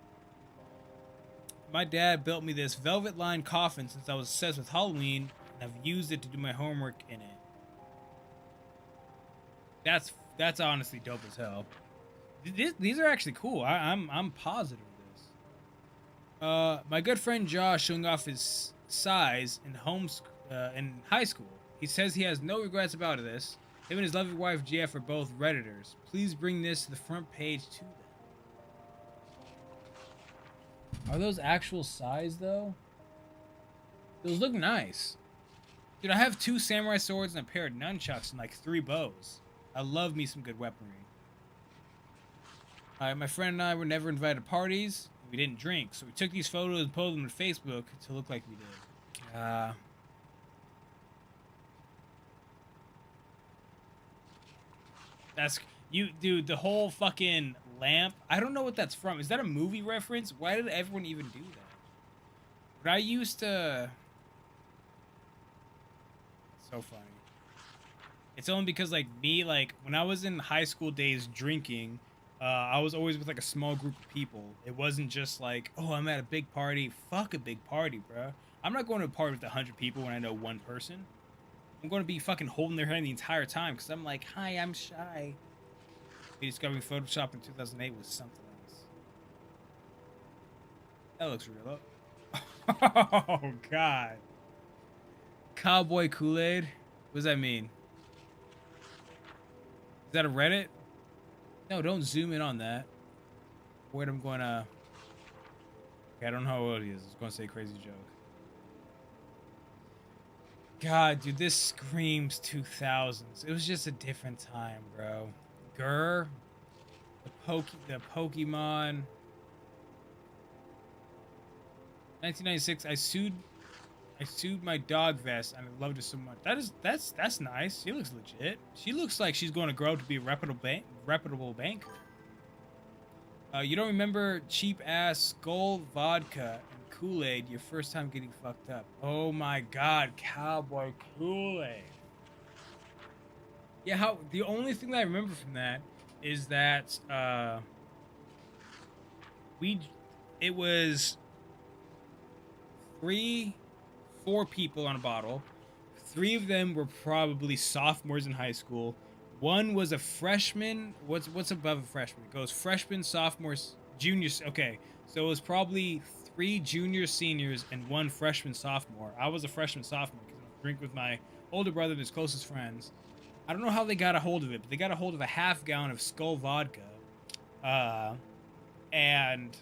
My dad built me this velvet-lined coffin since I was obsessed with Halloween, and I've used it to do my homework in it. That's honestly dope as hell. These are actually cool. I'm positive of this. My good friend Josh showing off his size in high school. He says he has no regrets about this. Him and his lovely wife GF are both Redditors. Please bring this to the front page to them. Are those actual size though? Those look nice. Dude, I have 2 samurai swords and a pair of nunchucks and like 3 bows. I love me some good weaponry. My friend and I were never invited to parties. We didn't drink, so we took these photos and posted them to Facebook to look like we did. That's you, dude. The whole fucking lamp. I don't know what that's from. Is that a movie reference? Why did everyone even do that? But I used to. So funny. It's only because like me, like when I was in high school days drinking, I was always with like a small group of people. It wasn't just like, oh, I'm at a big party. Fuck a big party, bro. I'm not going to a party with 100 people when I know one person. I'm going to be fucking holding their hand the entire time because I'm like, hi, I'm shy. Discovering Photoshop in 2008 was something else. That looks real. Oh, God. Cowboy Kool-Aid? What does that mean? Is that a Reddit? No, don't zoom in on that. Wait, I'm going to... Okay, I don't know how old he is. I was going to say a crazy joke. God, dude, this screams 2000s. It was just a different time, bro. Grr. The Pokemon. 1996, I sued my dog vest and I loved it so much. That's nice. She looks legit. She looks like she's going to grow up to be a reputable banker. You don't remember cheap ass Skull vodka and Kool-Aid your first time getting fucked up. Oh my god, Cowboy Kool-Aid. Yeah, the only thing that I remember from that is that it was 4 people on a bottle. 3 of them were probably sophomores in high school. 1 was a freshman. What's above a freshman? It goes freshman, sophomores, juniors. Okay, so it was probably 3 juniors, seniors, and 1 freshman, sophomore. I was a freshman, sophomore because I drink with my older brother and his closest friends. I don't know how they got a hold of it, but they got a hold of a half gallon of Skull vodka. And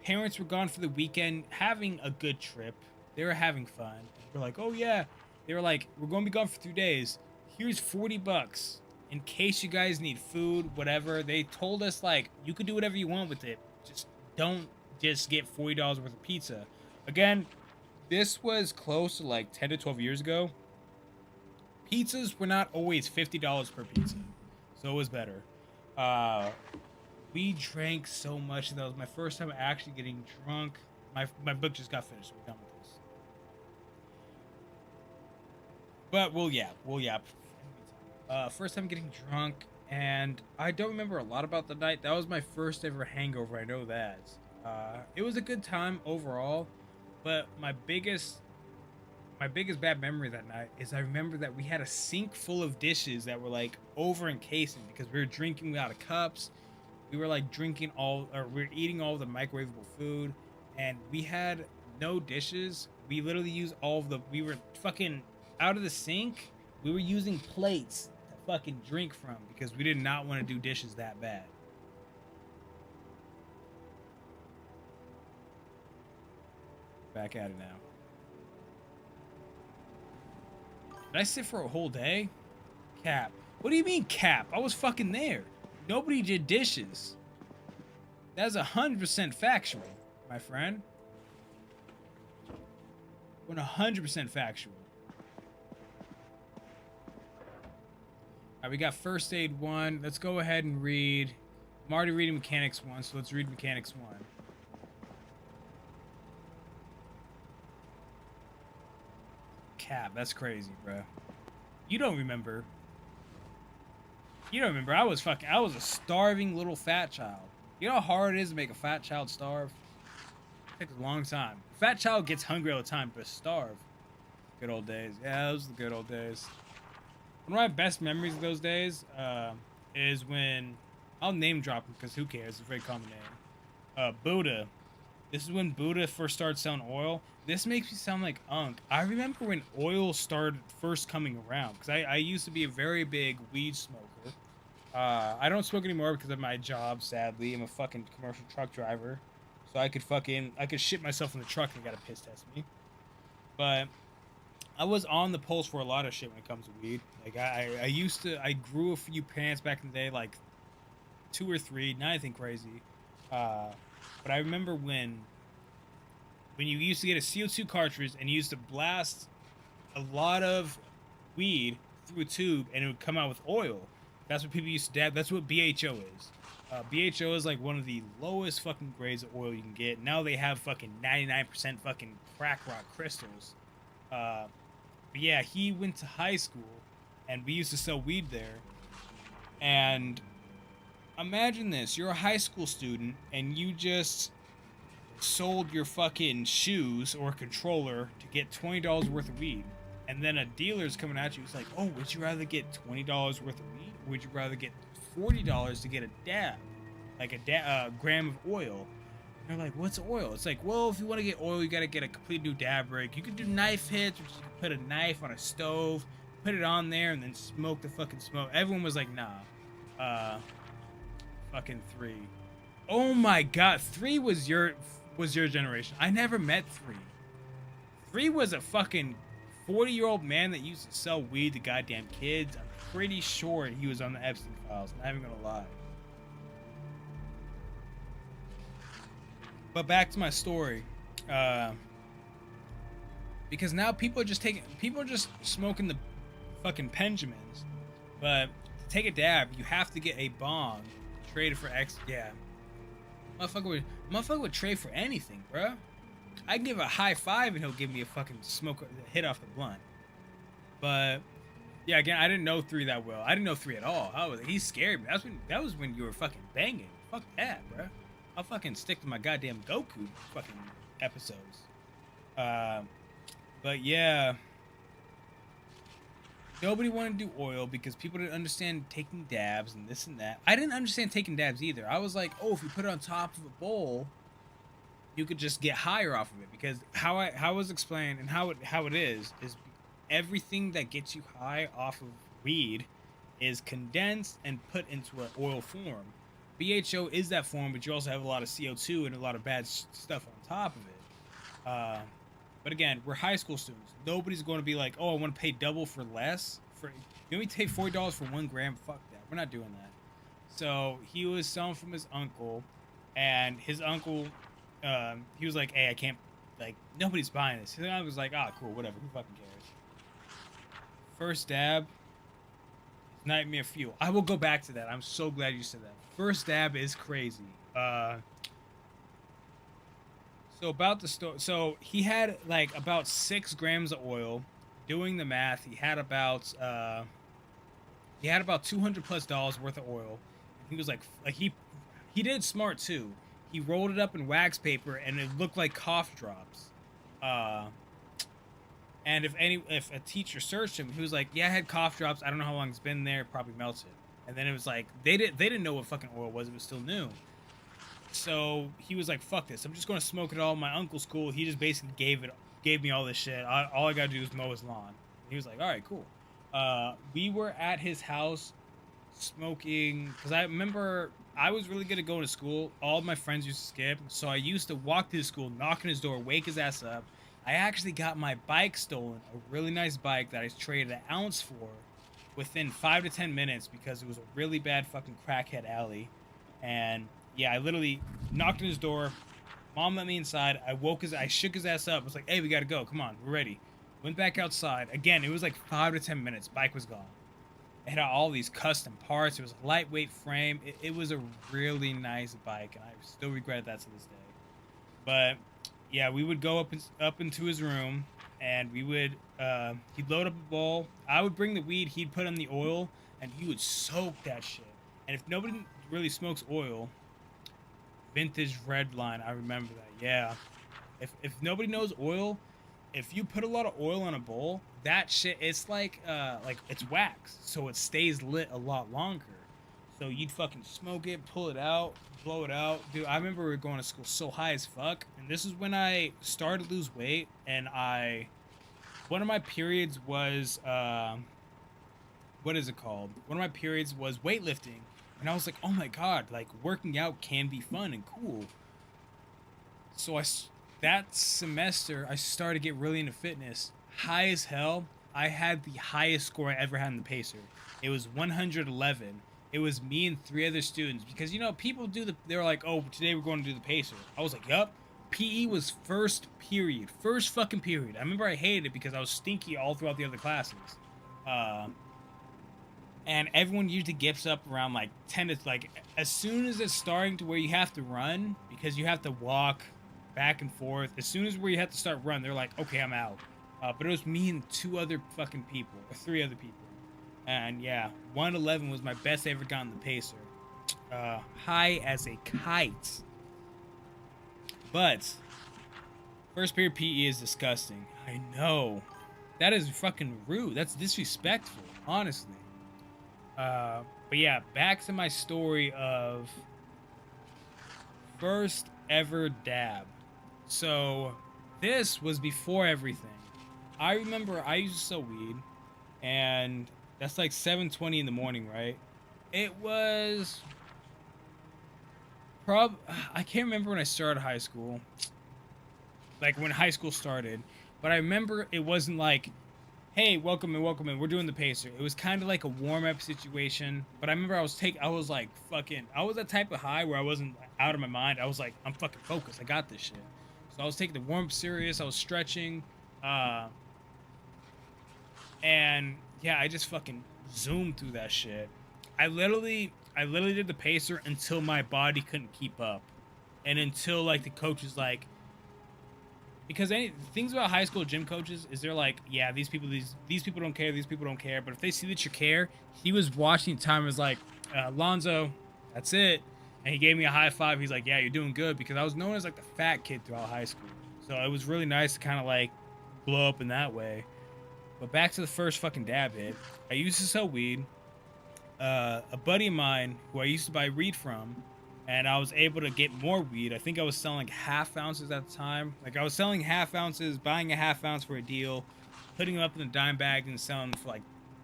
parents were gone for the weekend having a good trip. They were having fun. We're like, oh yeah. They were like, we're going to be gone for 2 days. Here's $40 in case you guys need food, whatever. They told us like, you could do whatever you want with it. Just don't just get $40 worth of pizza. Again, this was close to like 10 to 12 years ago. Pizzas were not always $50 per pizza, so it was better. We drank so much. That was my first time actually getting drunk. My book just got finished. So we're done with this. But we'll yap. First time getting drunk, and I don't remember a lot about the night. That was my first ever hangover. I know that. It was a good time overall, but my biggest bad memory that night is I remember that we had a sink full of dishes that were like over encasing because we were drinking out of cups. We were like we were eating all the microwavable food, and we had no dishes. We literally used all of the. We were fucking out of the sink. We were using plates to fucking drink from because we did not want to do dishes that bad. Back at it now. Did I sit for a whole day? Cap. What do you mean cap? I was fucking there. Nobody did dishes. That's 100% factual, my friend. 100% factual. Alright, we got first aid 1. Let's go ahead and read. I'm already reading mechanics 1, so let's read mechanics 1. Cap, that's crazy, bro. You don't remember. You don't remember. I was a starving little fat child. You know how hard it is to make a fat child starve? It takes a long time. A fat child gets hungry all the time, but starve. Good old days. Yeah, those are the good old days. One of my best memories of those days is when... I'll name drop him because who cares? It's a very common name. Buddha. This is when Buddha first started selling oil. This makes me sound like Unk. I remember when oil started first coming around because I used to be a very big weed smoker. I don't smoke anymore because of my job, sadly. I'm a fucking commercial truck driver. So I could shit myself in the truck and they gotta piss test me. But I was on the pulse for a lot of shit when it comes to weed. Like I grew a few plants back in the day, like 2 or 3, not anything crazy. But I remember when you used to get a CO2 cartridge and you used to blast a lot of weed through a tube and it would come out with oil. That's what people used to dab. That's what BHO is. BHO is like one of the lowest fucking grades of oil you can get. Now they have fucking 99% fucking crack rock crystals. But yeah, he went to high school and we used to sell weed there. And imagine this, you're a high school student and you just sold your fucking shoes or controller to get $20 worth of weed. And then a dealer's coming at you. It's like, oh, would you rather get $20 worth of weed? Or would you rather get $40 to get a dab? Like a gram of oil. And they're like, what's oil? It's like, well, if you want to get oil, you got to get a complete new dab rig. You could do knife hits, which you could put a knife on a stove, put it on there, and then smoke the fucking smoke. Everyone was like, nah. Fucking 3. Oh my god, 3 was your generation. I never met 3. 3 was a fucking 40-year-old man that used to sell weed to goddamn kids. I'm pretty sure he was on the Epstein files. Not even gonna lie. But back to my story. Because now people are just smoking the fucking Benjamins. But to take a dab, you have to get a bong. Trade for X. Yeah. Motherfucker would trade for anything, bro. I can give a high five and he'll give me a fucking hit off the blunt. But yeah, again, I didn't know 3 that well. I didn't know 3 at all. He scared me. That was when you were fucking banging. Fuck that, bro. I'll fucking stick to my goddamn Goku fucking episodes. But yeah. Nobody wanted to do oil because people didn't understand taking dabs and this and that. I didn't understand taking dabs either. I was like, oh, if you put it on top of a bowl, you could just get higher off of it. Because how I was explained and how it is everything that gets you high off of weed is condensed and put into an oil form. BHO is that form, but you also have a lot of CO2 and a lot of bad stuff on top of it. But again, we're high school students. Nobody's going to be like, oh, I want to pay double for less. You want me to pay $40 for 1 gram? Fuck that. We're not doing that. So he was selling from his uncle, and his uncle, he was like, hey, I can't, like, nobody's buying this. His uncle was like, ah, cool, whatever. Who fucking cares? First dab, Nightmare Fuel. I will go back to that. I'm so glad you said that. First dab is crazy. So about the story, so he had like about 6 grams of oil. Doing the math, he had about $200+ worth of oil. He was like he did smart too. He rolled it up in wax paper and it looked like cough drops. And if a teacher searched him, he was like, yeah, I had cough drops. I don't know how long it's been there. Probably melted. And then it was like they didn't know what fucking oil was. It was still new. So he was like, "Fuck this! I'm just gonna smoke it all." My uncle's cool. He just basically gave me all this shit. All I gotta do is mow his lawn. He was like, "All right, cool." We were at his house smoking because I remember I was really good at going to school. All of my friends used to skip, so I used to walk to his school, knock on his door, wake his ass up. I actually got my bike stolen, a really nice bike that I traded an ounce for within 5 to 10 minutes because it was a really bad fucking crackhead alley. And yeah, I literally knocked on his door. Mom let me inside. I shook his ass up. I was like, "Hey, we gotta go. Come on, we're ready." Went back outside. Again, it was like 5 to 10 minutes. Bike was gone. It had all these custom parts. It was a lightweight frame. It was a really nice bike, and I still regret that to this day. But yeah, we would go up into his room, and we would he'd load up a bowl. I would bring the weed. He'd put in the oil, and he would soak that shit. And if nobody really smokes oil, vintage red line, I remember that. Yeah, if nobody knows oil, if you put a lot of oil in a bowl, that shit, it's like it's wax, so it stays lit a lot longer. So you'd fucking smoke it, pull it out, blow it out. Dude, I remember we were going to school so high as fuck, and this is when I started to lose weight, and one of my periods was what is it called? One of my periods was weightlifting, and I was like, oh my god, like working out can be fun and cool. So that semester I started to get really into fitness. High as hell. I had the highest score I ever had in the pacer. It was 111. It was me and 3 other students because people they were like, "Oh, today we're going to do the pacer." I was like, "Yup." PE was first fucking period. I remember I hated it because I was stinky all throughout the other classes. And everyone usually gets up around like 10 to like as soon as it's starting to where you have to run because you have to walk back and forth. As soon as where you have to start run, they're like, "Okay, I'm out." But it was me and 2 other fucking people, or 3 other people. And yeah, 111 was my best I ever got in the pacer. High as a kite. But first period PE is disgusting. I know. That is fucking rude. That's disrespectful, honestly. But yeah, back to my story of first ever dab. So this was before everything. I remember I used to sell weed, and that's like 7:20 in the morning, right? It was I can't remember when I started high school, like when high school started, but I remember it wasn't like, "Hey, welcome in, we're doing the pacer." It was kind of like a warm-up situation, but I remember I was that type of high where I wasn't out of my mind. I was like, I'm fucking focused, I got this shit. So I was taking the warm-up serious, I was stretching, and yeah, I just fucking zoomed through that shit. I literally did the pacer until my body couldn't keep up, and until like the coach was like, because things about high school gym coaches is they're like, yeah, these people don't care, these people don't care. But if they see that you care, he was watching time and was like, "Lonzo, that's it," and he gave me a high five. He's like, "Yeah, you're doing good," because I was known as like the fat kid throughout high school, so it was really nice to kind of like blow up in that way. But back to the first fucking dab hit. I used to sell weed. A buddy of mine who I used to buy weed from, and I was able to get more weed. I think I was selling half ounces at the time. Like I was selling half ounces, buying a half ounce for a deal, putting them up in a dime bag and selling for like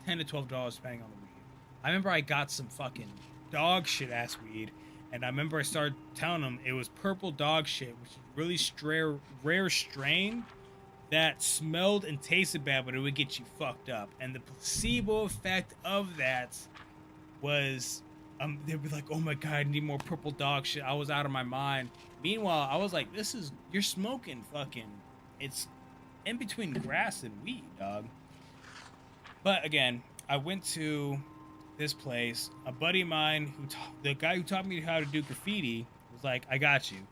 $10 to $12 depending on the weed. I remember I got some fucking dog shit ass weed, and I remember I started telling them it was purple dog shit, which is really rare strain that smelled and tasted bad, but it would get you fucked up. And the placebo effect of that was they'd be like, "Oh my god, I need more purple dog shit." I was out of my mind. Meanwhile, I was like, you're smoking fucking, it's in between grass and weed, dog. But again, I went to this place. A buddy of mine, the guy who taught me how to do graffiti, was like, "I got you."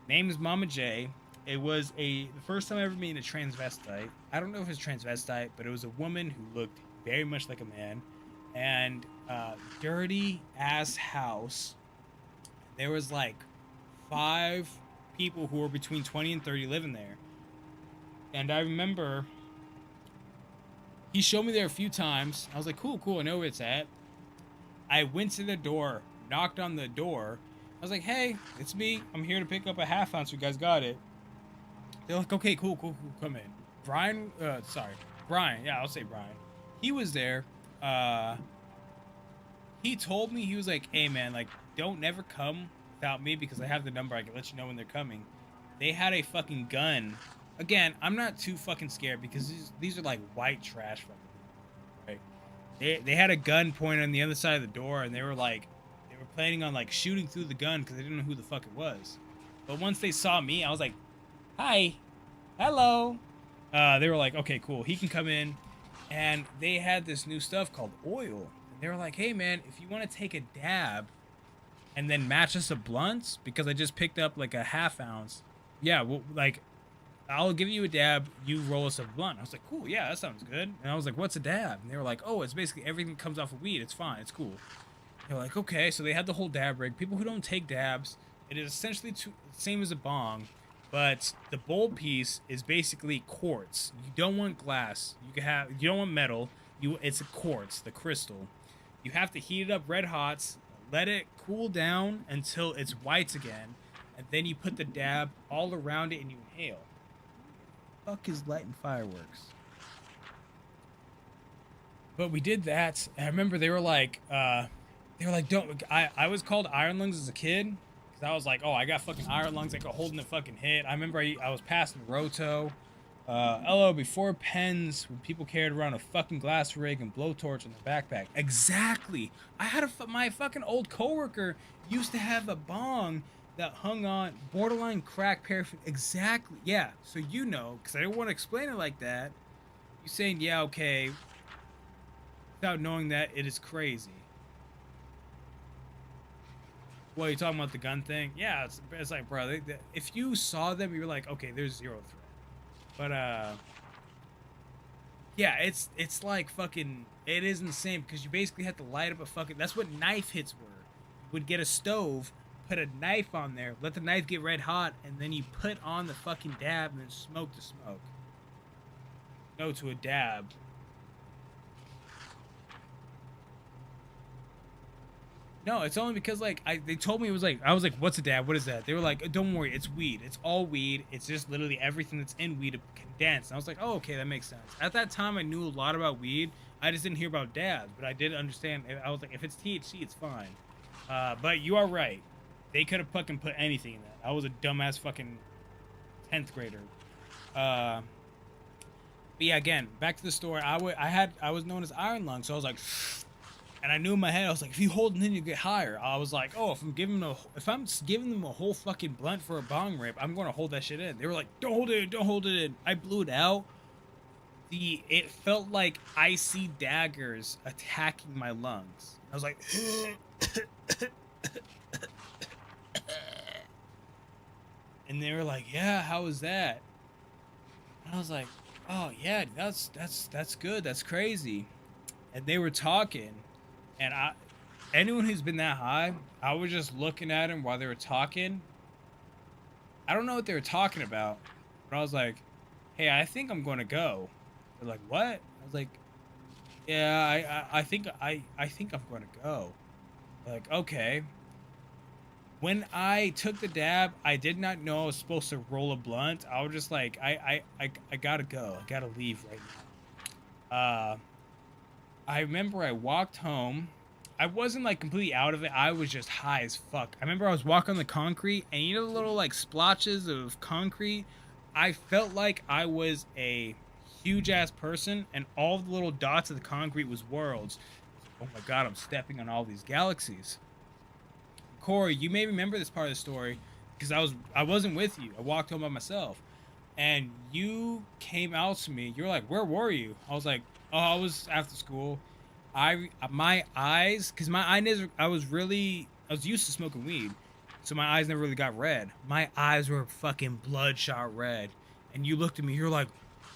Name is Mama J. It was the first time I ever met a transvestite. I don't know if it's transvestite, but it was a woman who looked very much like a man. And dirty ass house. There was like 5 people who were between 20 and 30 living there. And I remember he showed me there a few times. I was like, cool, I know where it's at. I went to the door, knocked on the door, I was like, hey, it's me. I'm here to pick up a half ounce. You guys got it. They're like, okay, cool, cool, cool. Come in. Brian. Yeah, I'll say Brian. He was there. Uh, he told me, he was like, hey, man, like, don't never come without me because I have the number. I can let you know when they're coming. They had a fucking gun. Again, I'm not too fucking scared because these are like white trash fucking people, right? They had a gun pointed on the other side of the door, and they were planning on like shooting through the gun because they didn't know who the fuck it was. But once they saw me, I was like, hi, hello. They were like, okay, cool, he can come in. And they had this new stuff called oil. And they were like, hey man, if you want to take a dab and then match us a blunt, because I just picked up like a half ounce. Yeah, well, like, I'll give you a dab, you roll us a blunt. I was like, cool, yeah, that sounds good. And I was like, what's a dab? And they were like, oh, it's basically everything that comes off of weed. It's fine, it's cool. They're like, okay, so they had the whole dab rig. People who don't take dabs, it is essentially the same as a bong, but the bowl piece is basically quartz. You don't want glass. You don't want metal. It's a quartz, the crystal. You have to heat it up red hot, let it cool down until it's white again, and then you put the dab all around it and you inhale. Fuck is lighting fireworks. But we did that. And I remember they were like, don't. I was called Iron Lungs as a kid because I was like, oh, I got fucking iron lungs. I got holding the fucking hit. I remember I was passing Roto. LO before pens when people carried around a fucking glass rig and blowtorch in their backpack. Exactly. My fucking old coworker used to have a bong that hung on borderline crack paraffin. Exactly. Yeah. So you know, because I didn't want to explain it like that. You saying yeah, okay, without knowing that it is crazy. Well, you talking about the gun thing? Yeah, it's like, bro, if you saw them, you're like, okay, there's zero threat. But yeah, it's like fucking, it is insane because you basically have to light up a fucking. That's what knife hits were. You would get a stove, put a knife on there, let the knife get red hot, and then you put on the fucking dab and then smoke the smoke. No, to a dab. No, it's only because like they told me it was like I was like, what's a dab? What is that? They were like, don't worry, it's weed. It's all weed. It's just literally everything that's in weed condensed. And I was like, oh, okay, that makes sense. At that time, I knew a lot about weed. I just didn't hear about dabs, but I did understand. I was like, if it's THC, it's fine. But you are right. They could have fucking put anything in that. I was a dumbass fucking 10th grader. But yeah, again, back to the story. I was known as Iron Lung, so I was like. And I knew in my head, I was like, if you hold it in, you get higher. I was like, oh, if I'm giving them a whole fucking blunt for a bong rip, I'm going to hold that shit in. They were like, don't hold it in, don't hold it in. I blew it out. It felt like icy daggers attacking my lungs. I was like, and they were like, yeah, how was that? And I was like, oh yeah, that's good. That's crazy. And they were talking. And anyone who's been that high, I was just looking at them while they were talking. I don't know what they were talking about, but I was like, hey, I think I'm going to go. They're like, what? I was like, yeah, I think I'm going to go. They're like, okay. When I took the dab, I did not know I was supposed to roll a blunt. I was just like, I gotta go. I gotta leave right now. I remember I walked home. I wasn't like completely out of it. I was just high as fuck. I remember I was walking on the concrete, and you know the little like splotches of concrete? I felt like I was a huge ass person, and all the little dots of the concrete was worlds. Oh my god, I'm stepping on all these galaxies. Corey, you may remember this part of the story because I wasn't with you. I walked home by myself, and you came out to me. You're like, where were you? I was like, oh, I was after school. My eyes, because I was used to smoking weed, so my eyes never really got red. My eyes were fucking bloodshot red. And you looked at me, you're like,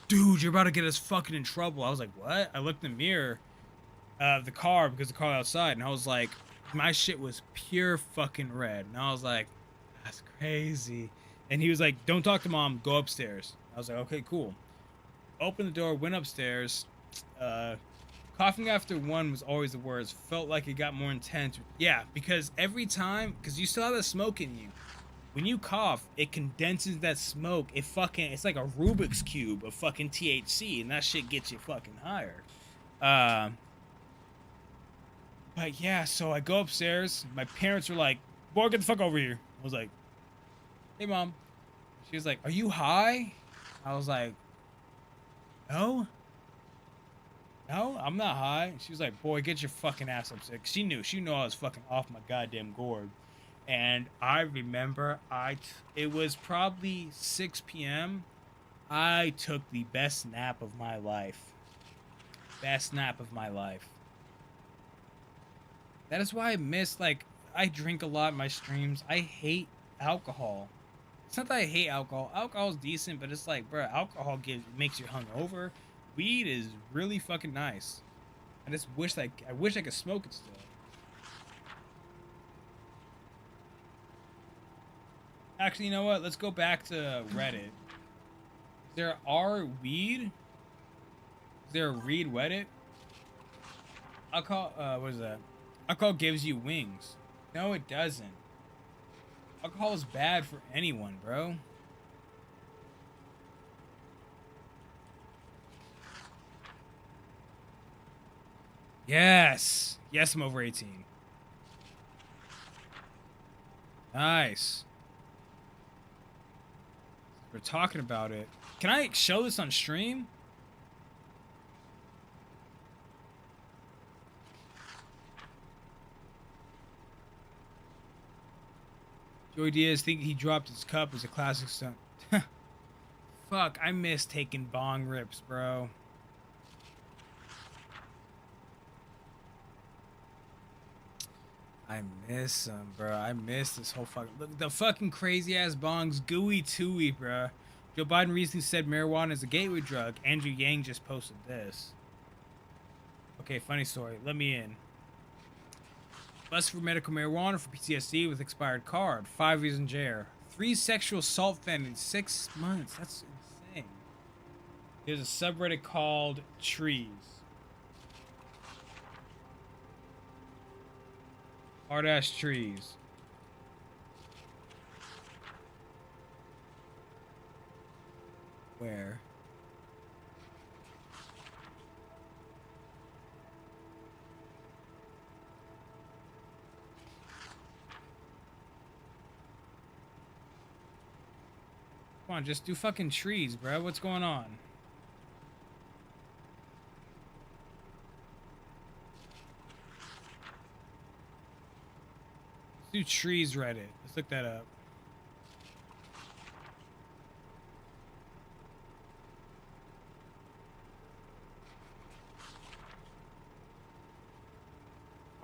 dude, you're about to get us fucking in trouble. I was like, what? I looked in the mirror of the car because the car was outside, and I was like, my shit was pure fucking red. And I was like, that's crazy. And he was like, don't talk to mom, go upstairs. I was like, okay, cool. Opened the door, went upstairs, Coughing after one was always the worst. Felt like it got more intense. Yeah, because every time, because you still have the smoke in you. When you cough, it condenses that smoke. It's like a Rubik's Cube of fucking THC, and that shit gets you fucking higher. But yeah, so I go upstairs. My parents were like, boy, get the fuck over here. I was like, hey, mom. She was like, are you high? I was like, no. No, I'm not high. She was like, boy, get your fucking ass upstairs. She knew I was fucking off my goddamn gourd. And I remember it was probably 6 p.m. I took the best nap of my life. Best nap of my life. That is why I miss, like, I drink a lot in my streams. I hate alcohol. It's not that I hate alcohol. Alcohol's decent, but it's like, bro, alcohol makes you hungover. Weed is really fucking nice. I just wish I could smoke it still. Actually, you know what? Let's go back to Reddit. Is there weed? Is there a read Reddit? Alcohol, what is that? Alcohol gives you wings. No, it doesn't. Alcohol is bad for anyone, bro. Yes. Yes, I'm over 18. Nice. We're talking about it. Can I show this on stream? Joey Diaz thinking he dropped his cup is a classic stunt. Fuck, I miss taking bong rips, bro. I miss them, bro. I miss this whole fucking... Look, the fucking crazy-ass bongs. Gooey tooey, bro. Joe Biden recently said marijuana is a gateway drug. Andrew Yang just posted this. Okay, funny story. Let me in. Busted for medical marijuana for PTSD with expired card. 5 years in jail. 3 sexual assault offenders in 6 months. That's insane. There's a subreddit called Trees. Hard-ass trees. Where? Come on, just do fucking trees, bro. What's going on? Let's do trees Reddit. Let's look that up.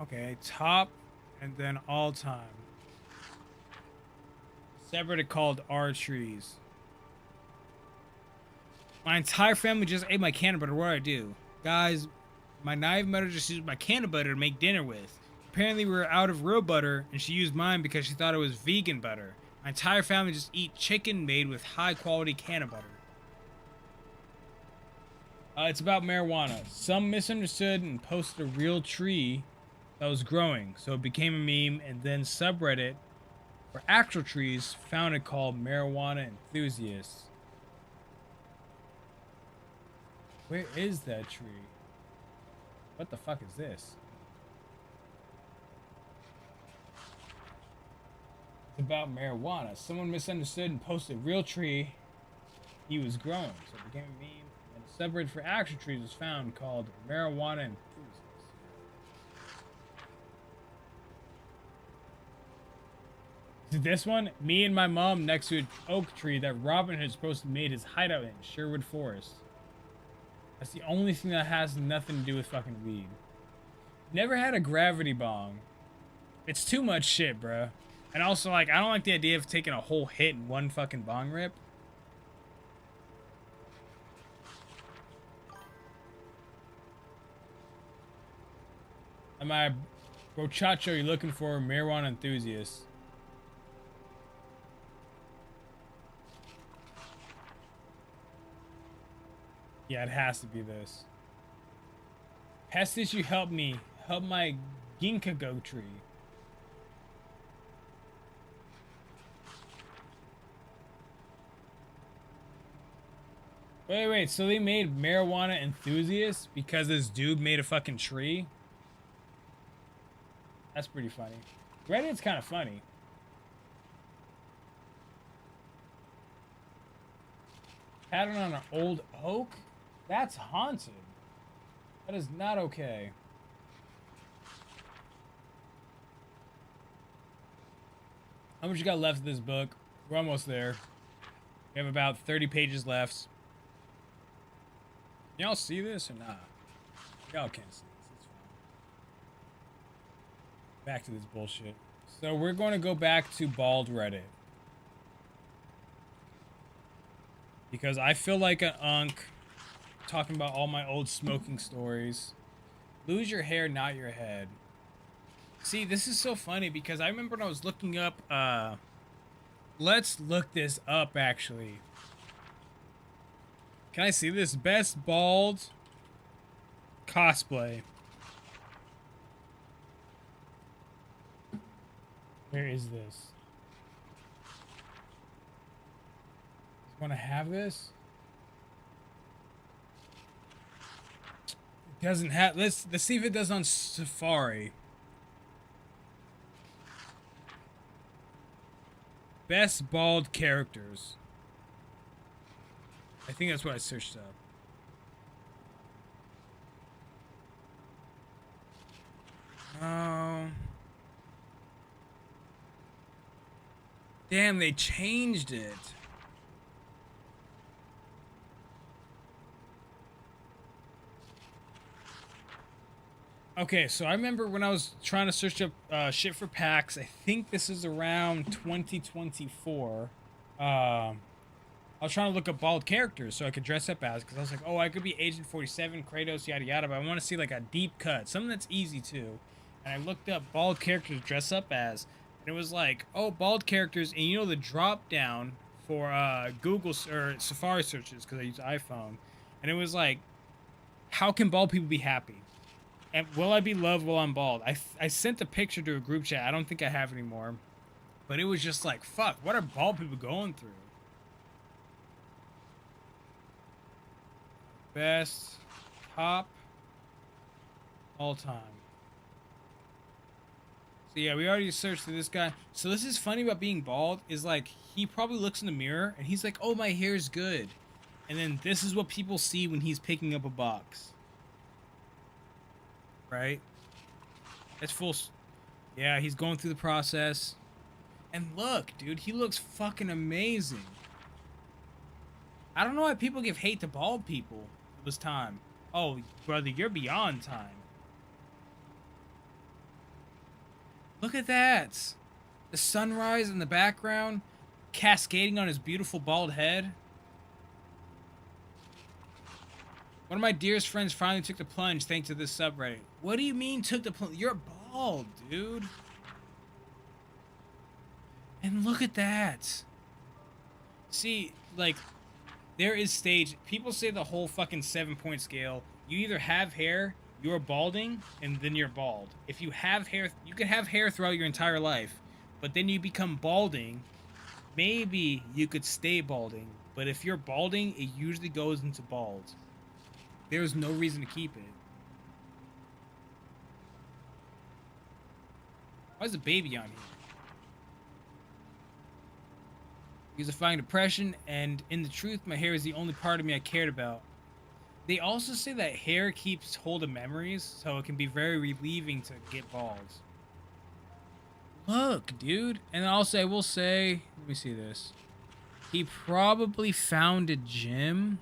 Okay, top and then all time. Subreddit called R Trees. My entire family just ate my cannon butter. What do I do? Guys, my knife mother just used my cannon butter to make dinner with. Apparently we were out of real butter and she used mine because she thought it was vegan butter. My entire family just eat chicken made with high quality cannon butter. It's about marijuana. Some misunderstood and posted a real tree that was growing, so it became a meme, and then subreddit for actual trees found it called Marijuana Enthusiasts. Where is that tree? What the fuck is this? It's about marijuana. Someone misunderstood and posted a real tree he was growing, so it became a meme. And a subreddit for actual trees was found called Marijuana Enthusiasts. This one, me and my mom next to an oak tree that Robin Hood supposed to made his hideout in Sherwood Forest. That's the only thing that has nothing to do with fucking weed. Never had a gravity bong. It's too much shit, bruh. And also, like, I don't like the idea of taking a whole hit in one fucking bong rip. Am I Brochacho you looking for marijuana enthusiast? Yeah, it has to be this. Pest issue, help me. Help my ginkgo tree. Wait, so they made marijuana enthusiasts because this dude made a fucking tree? That's pretty funny. Reddit's kind of funny. Pattern on an old oak? That's haunted. That is not okay. How much you got left of this book? We're almost there. We have about 30 pages left. Y'all see this or not? Y'all can't see this. It's fine. Back to this bullshit. So we're going to go back to bald Reddit. Because I feel like an unk talking about all my old smoking stories. Lose your hair, not your head. See, this is so funny because I remember when I was looking up, let's look this up actually. Can I see this? Best bald cosplay. Where is this? Want to have this? It doesn't have. Let's see if it does on Safari. Best bald characters. I think that's what I searched up. Oh. Damn, they changed it. Okay, so I remember when I was trying to search up shit for packs, I think this is around 2024. I was trying to look up bald characters so I could dress up as, because I was like, oh, I could be Agent 47, Kratos, yada yada, but I want to see like a deep cut, something that's easy too. And I looked up bald characters to dress up as, and it was like, oh, bald characters, and you know the drop down for Google or Safari searches, because I use iPhone, and it was like, how can bald people be happy? And will I be loved while I'm bald? I sent a picture to a group chat. I don't think I have anymore. But it was just like, fuck, what are bald people going through? Best top all time. So yeah, we already searched through this guy. So this is funny about being bald is like, he probably looks in the mirror and he's like, oh, my hair's good. And then this is what people see when he's picking up a box. Right? It's full. Yeah, he's going through the process. And look, dude, he looks fucking amazing. I don't know why people give hate to bald people. It was time. Oh, brother, you're beyond time. Look at that. The sunrise in the background, cascading on his beautiful bald head. One of my dearest friends finally took the plunge thanks to this subreddit. What do you mean took the plunge? You're bald, dude. And look at that. See, like, there is stage. People say the whole fucking 7-point scale. You either have hair, you're balding, and then you're bald. If you have hair, you can have hair throughout your entire life. But then you become balding. Maybe you could stay balding. But if you're balding, it usually goes into bald. There's no reason to keep it. Why is a baby on here? Because of fighting depression, and in the truth, my hair is the only part of me I cared about. They also say that hair keeps hold of memories, so it can be very relieving to get bald. Look, dude. And also, I will say, let me see this. He probably found a gym.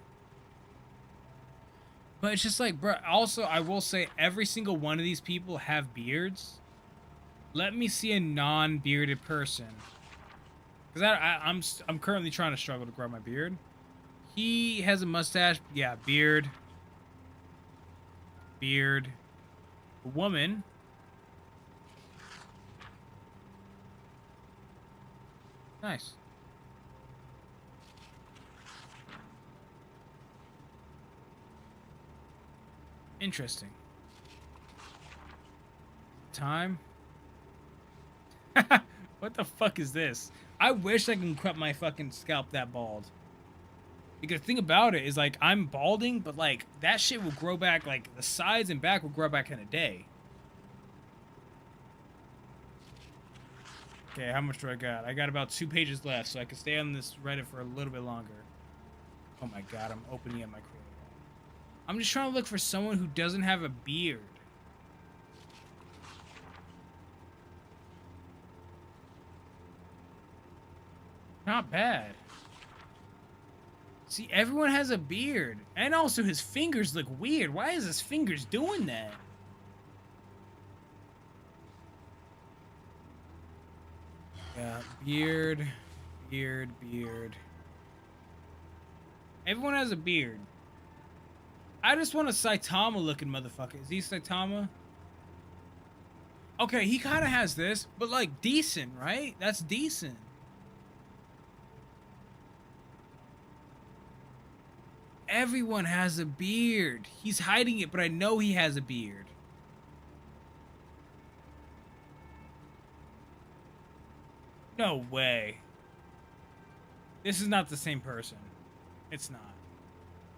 But it's just like, bro, also, I will say, every single one of these people have beards. Let me see a non-bearded person. Because I'm currently trying to struggle to grow my beard. He has a mustache. Yeah, beard. Beard. A woman. Nice. Interesting. time. What the fuck is this? I wish I can cut my fucking scalp that bald. Because the thing about it is, like, I'm balding, but, like, that shit will grow back, like, the sides and back will grow back in a day. Okay, how much do I got? I got about 2 pages left, so I can stay on this Reddit for a little bit longer. Oh my god, I'm opening up my creator. I'm just trying to look for someone who doesn't have a beard. Not bad. See, everyone has a beard. And also, his fingers look weird. Why is his fingers doing that? Yeah, beard, beard, beard. Everyone has a beard. I just want a Saitama-looking motherfucker. Is he Saitama? Okay, he kind of has this, but, like, decent, right? That's decent. Everyone has a beard. He's hiding it, but I know he has a beard. No way. This is not the same person. It's not.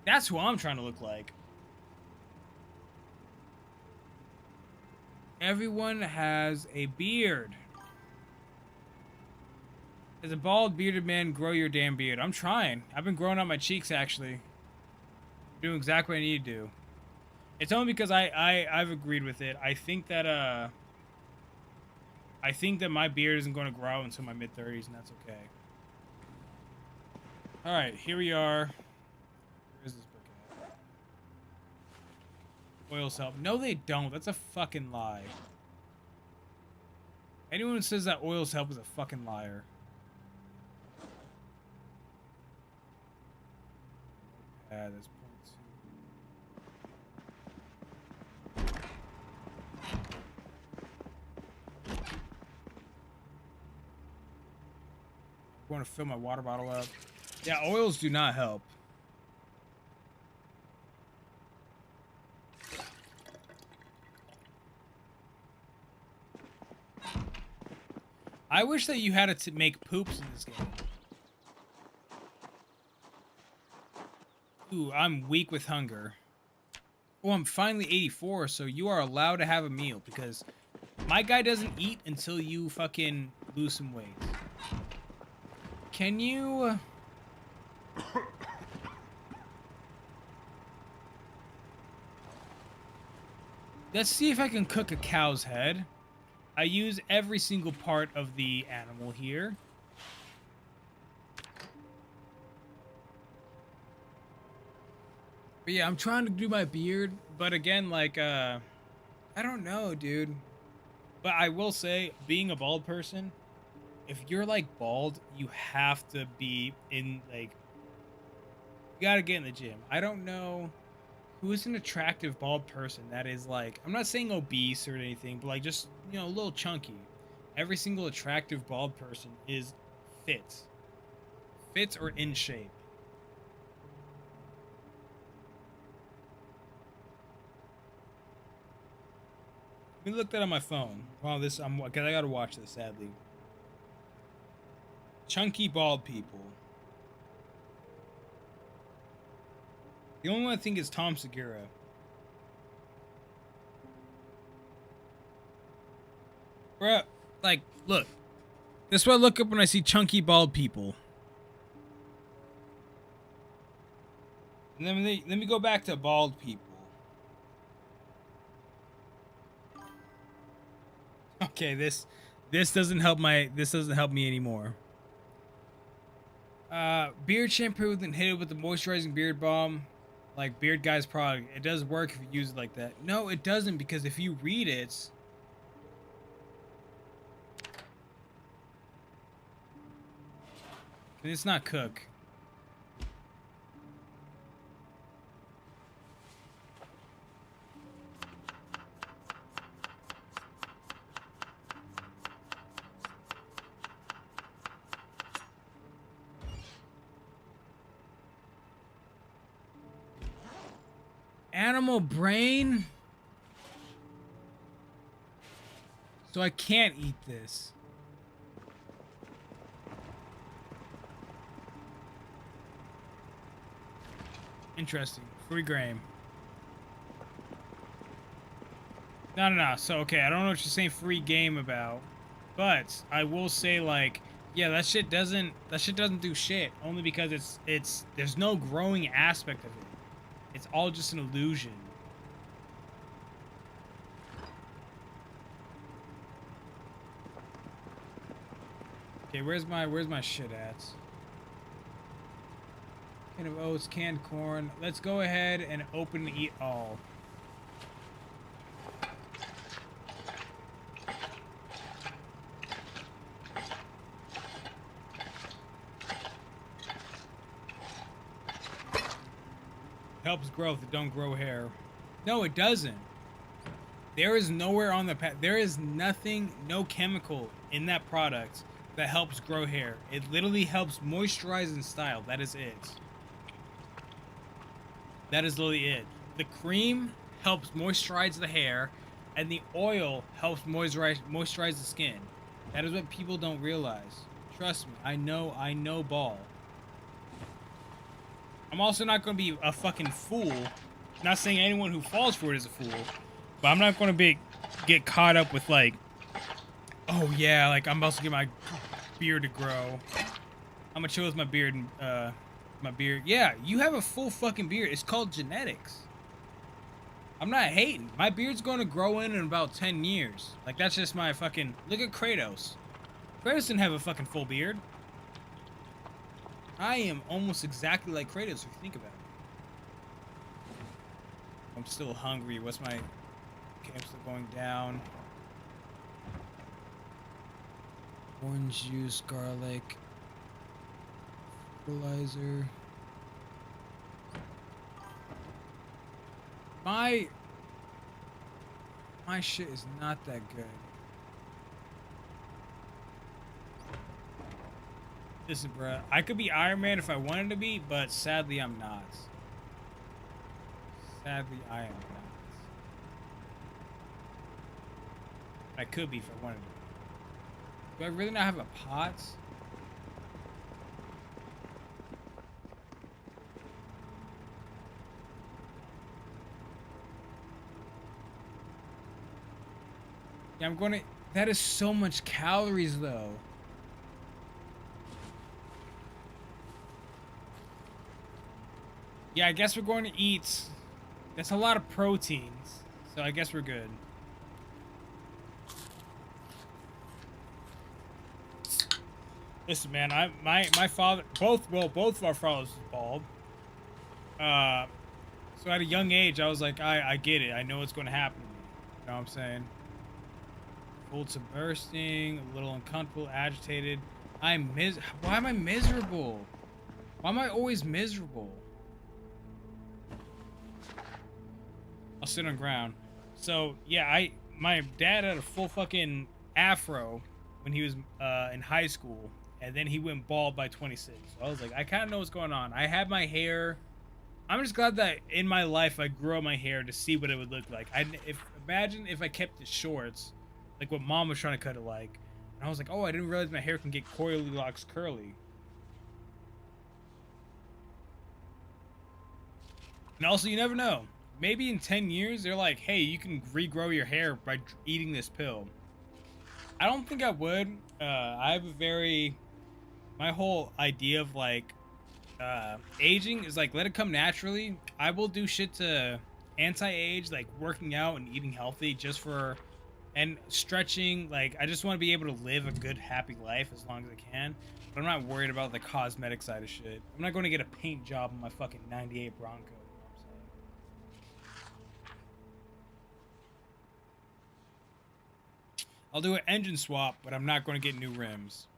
That's who I'm trying to look like. Everyone has a beard. As a bald, bearded man, grow your damn beard. I'm trying. I've been growing out my cheeks, actually. I'm doing exactly what I need to do. It's only because I've agreed with it. I think that my beard isn't going to grow until my mid-30s, and that's okay. Alright, here we are. Where is this book at? Oils help. No, they don't. That's a fucking lie. Anyone who says that oils help is a fucking liar. Yeah, that's point 2. I'm going to fill my water bottle up. Yeah, oils do not help. I wish that you had to make poops in this game. Ooh, I'm weak with hunger. Oh, I'm finally 84, so you are allowed to have a meal, because my guy doesn't eat until you fucking lose some weight. Can you... Let's see if I can cook a cow's head. I use every single part of the animal here. But yeah, I'm trying to do my beard, but again, like, I don't know, dude. But I will say, being a bald person, if you're, like, bald, you have to be in, like, you gotta get in the gym. I don't know who is an attractive bald person that is, like, I'm not saying obese or anything, but, like, just, you know, a little chunky. Every single attractive bald person is fit. Fit or in shape. Let me look that on my phone. Wow, because I gotta watch this, sadly. Chunky bald people. The only one I think is Tom Segura. Bruh, like, look. This is what I look up when I see chunky bald people. And then let me go back to bald people. Okay, this doesn't help me anymore. Beard shampoo, then hit it with the moisturizing beard balm, like Beard Guy's product. It does work if you use it like that. No, it doesn't, because if you read it, can this not cook? Animal brain? So I can't eat this. Interesting. Free game. No. So, okay, I don't know what you're saying free game about. But I will say, like, yeah, that shit doesn't do shit. Only because there's no growing aspect of it. It's all just an illusion. Okay, where's my shit at? Can of oats, canned corn. Let's go ahead and open and eat all. Helps growth, it don't grow hair. No, it doesn't. There is nowhere on the there is nothing, no chemical in that product that helps grow hair. It literally helps moisturize and style. That is it. That is literally it. The cream helps moisturize the hair, and the oil helps moisturize the skin. That is what people don't realize. Trust me, I know ball. I'm also not going to be a fucking fool. Not saying anyone who falls for it is a fool, but I'm not going to get caught up with like, oh yeah, like I'm about to get my beard to grow. I'm gonna chill with my beard and Yeah, you have a full fucking beard. It's called genetics. I'm not hating. My beard's going to grow in about 10 years. Like, that's just my fucking... Look at Kratos. Kratos didn't have a fucking full beard. I am almost exactly like Kratos if you think about it. I'm still hungry. What's my... Okay, I'm still going down. Orange juice, garlic... fertilizer. My shit is not that good. Listen, bruh, I could be Iron Man if I wanted to be, but sadly I'm not. Sadly I am not. I could be if I wanted to be. Do I really not have a pot? Yeah, I'm gonna... That is so much calories, though. Yeah, I guess we're going to eat... That's a lot of proteins. So I guess we're good. Listen, man, my father... Both of our fathers was bald. So at a young age, I was like, I get it. I know what's going to happen to me. You know what I'm saying? Full to bursting, a little uncomfortable, agitated. Why am I miserable? Why am I always miserable? I'll sit on ground. So yeah, my dad had a full fucking afro when he was in high school, and then he went bald by 26. So I was like, I kind of know what's going on. I had my hair. I'm just glad that in my life I grew my hair to see what it would look like. Imagine if I kept it shorts. Like what mom was trying to cut it like. And I was like, oh, I didn't realize my hair can get coily locks curly. And also, you never know. Maybe in 10 years, they're like, hey, you can regrow your hair by eating this pill. I don't think I would. I have a very... My whole idea of, like, aging is, like, let it come naturally. I will do shit to anti-age, like working out and eating healthy just for... And stretching, like, I just want to be able to live a good, happy life as long as I can. But I'm not worried about the cosmetic side of shit. I'm not going to get a paint job on my fucking 98 Bronco. You know what I'm saying? I'll do an engine swap, but I'm not going to get new rims.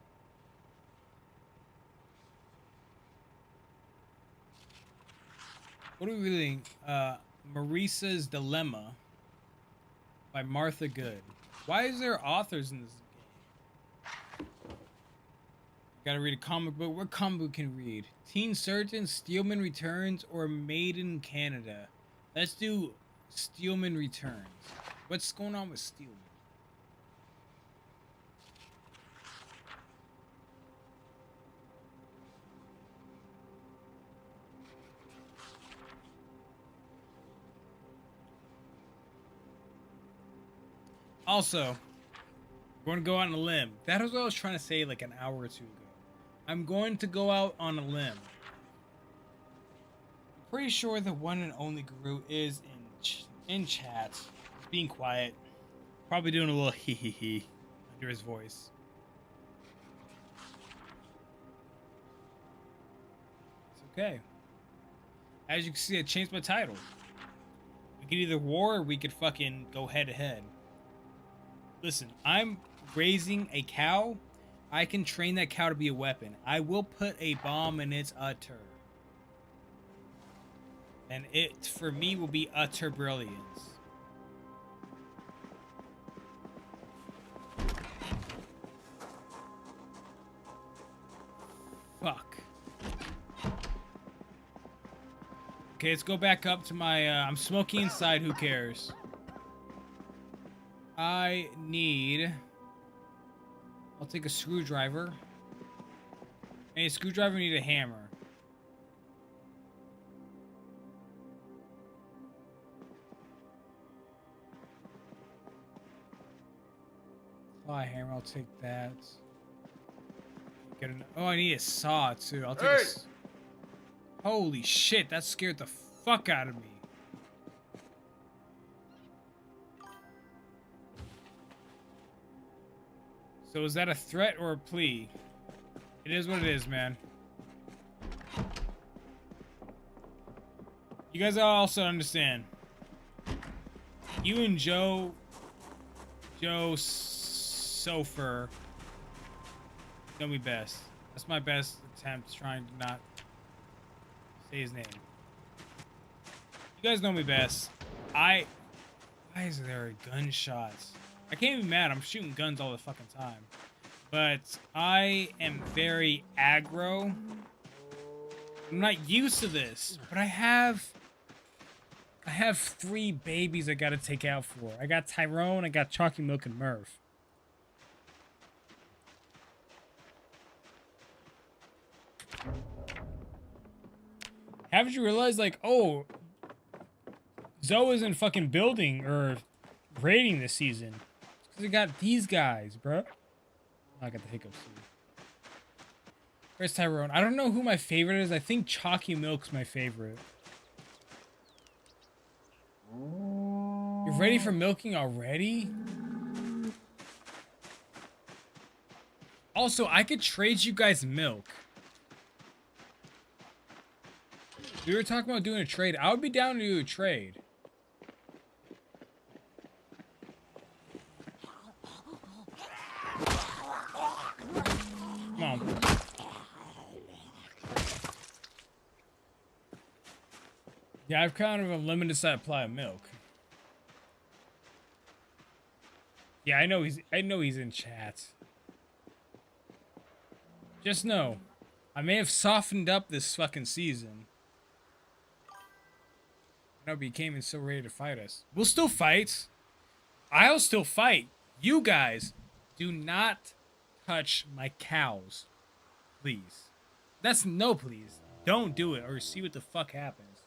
What are we reading? Marissa's Dilemma. By Martha Good. Why is there authors in this game? Gotta read a comic book. What comic book can we read? Teen Surgeon, Steelman Returns, or Made in Canada? Let's do Steelman Returns. What's going on with Steelman? Also, we're going to go out on a limb. That was what I was trying to say like an hour or two ago. I'm going to go out on a limb. I'm pretty sure the one and only Guru is in chat. He's being quiet. Probably doing a little hee hee hee under his voice. It's okay. As you can see, I changed my title. We could either war or we could fucking go head to head. Listen, I'm raising a cow. I can train that cow to be a weapon. I will put a bomb in its udder. And it, for me, will be utter brilliance. Fuck. Okay, let's go back up to my, I'm smoking inside, who cares? I need... I'll take a screwdriver. And a screwdriver, need a hammer. Fly hammer, I'll take that. Get an, oh, I need a saw too. I'll take holy shit, that scared the fuck out of me. So is that a threat or a plea? It is what it is, man. You guys also understand. You and Joe Sofer know me best. That's my best attempt trying to not say his name. You guys know me best. Why is there gunshots? I can't even be mad. I'm shooting guns all the fucking time. But I am very aggro. I'm not used to this. But I have 3 babies I gotta take out for. I got Tyrone, I got Chalky Milk, and Murph. Haven't you realized, like, oh, Zoe isn't fucking building or raiding this season? It's because I got these guys, bro. I got the hiccups too. Where's Tyrone? I don't know who my favorite is. I think Chalky Milk's my favorite. You're ready for milking already? Also, I could trade you guys milk. We were talking about doing a trade. I would be down to do a trade. Come on. Yeah, I've kind of a limited supply of milk. Yeah, I know he's in chat. Just know, I may have softened up this fucking season. I know, but he came in so ready to fight us. We'll still fight. I'll still fight. You guys, do not touch my cows. Please. That's no please. Don't do it or see what the fuck happens.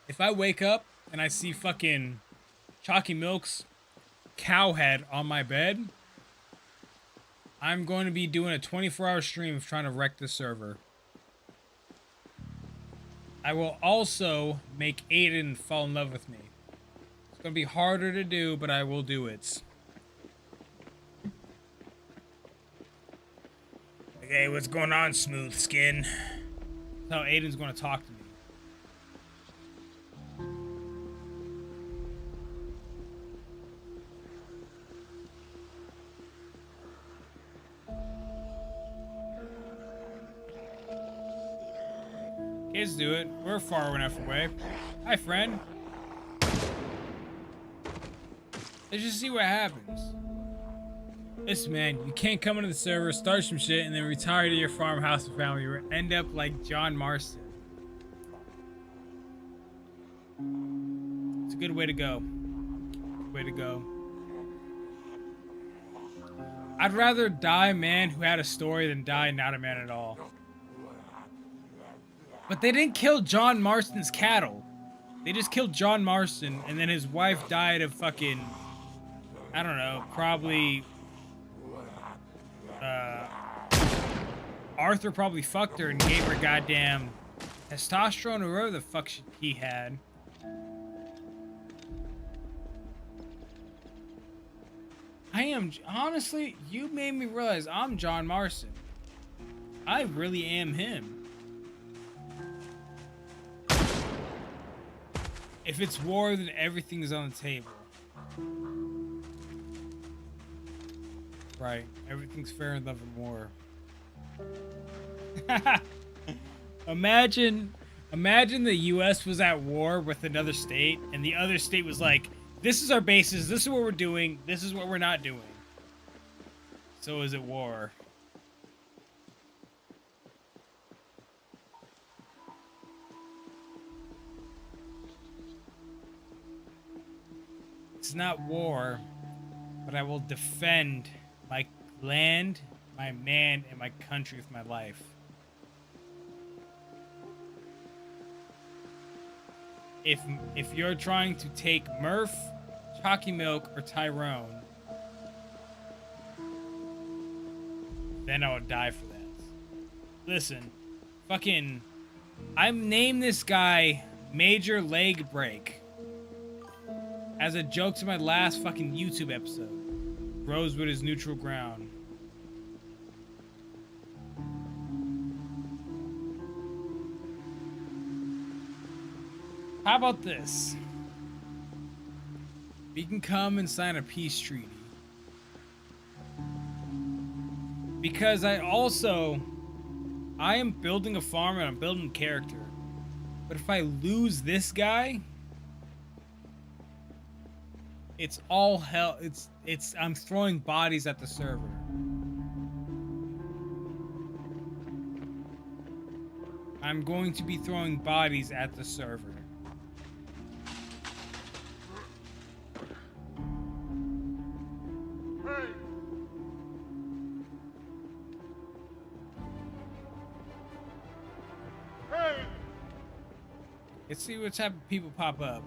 If I wake up and I see fucking Chalky Milk's cow head on my bed, I'm going to be doing a 24-hour stream of trying to wreck the server. I will also make Aiden fall in love with me. It's going to be harder to do, but I will do it. Hey, what's going on, smooth skin? That's how Aiden's going to talk to me. Let's do it. We're far enough away. Hi, friend. Let's just see what happens. Listen, man, you can't come into the server, start some shit, and then retire to your farmhouse and family. You end up like John Marston. It's a good way to go. Good way to go. I'd rather die a man who had a story than die not a man at all. But they didn't kill John Marston's cattle. They just killed John Marston, and then his wife died of fucking, I don't know, probably, uh, Arthur probably fucked her and gave her goddamn testosterone or whatever the fuck he had. I am, honestly, you made me realize I'm John Marston. I really am him. If it's war, then everything is on the table. Right. Everything's fair in love and war. Imagine the US was at war with another state, and the other state was like, this is our bases, this is what we're doing, this is what we're not doing. So is it war? It's not war, but I will defend my land, my man, and my country with my life. If you're trying to take Murph, Chalky Milk, or Tyrone, then I would die for that. Listen, fucking, I named this guy Major Leg Break as a joke to my last fucking YouTube episode. Rosewood is neutral ground. How about this? We can come and sign a peace treaty. Because I am building a farm and I'm building character. But if I lose this guy, it's all hell. I'm throwing bodies at the server. I'm going to be throwing bodies at the server. Let's see what type of people pop up.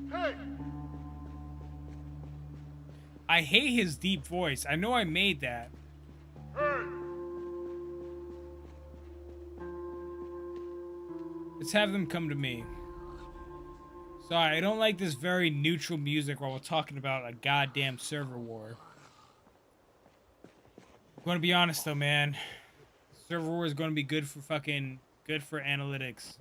Hey! I hate his deep voice. I know I made that. Hey! Let's have them come to me. Sorry, I don't like this very neutral music while we're talking about a goddamn server war. I'm gonna be honest though, man. Server war is going to be good for analytics.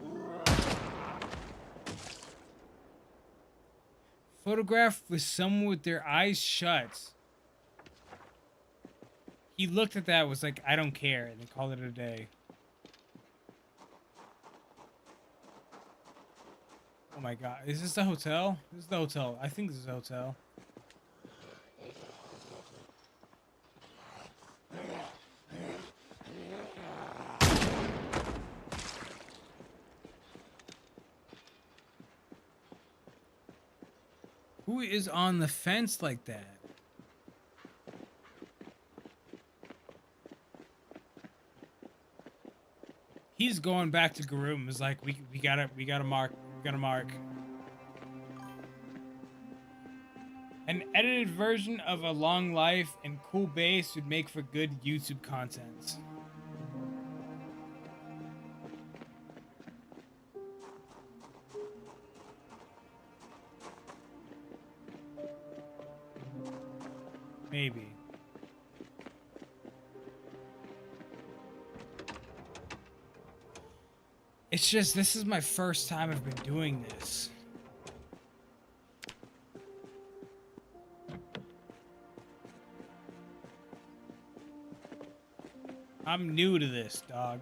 Photograph with someone with their eyes shut. He looked at that, was like, I don't care, and then called it a day. Oh my god, is this the hotel? This is the hotel. I think this is the hotel. Who is on the fence like that? He's going back to Garoom. Is like we gotta mark. An edited version of A Long Life and cool bass would make for good YouTube content. Maybe. It's just, this is my first time I've been doing this. I'm new to this, dog.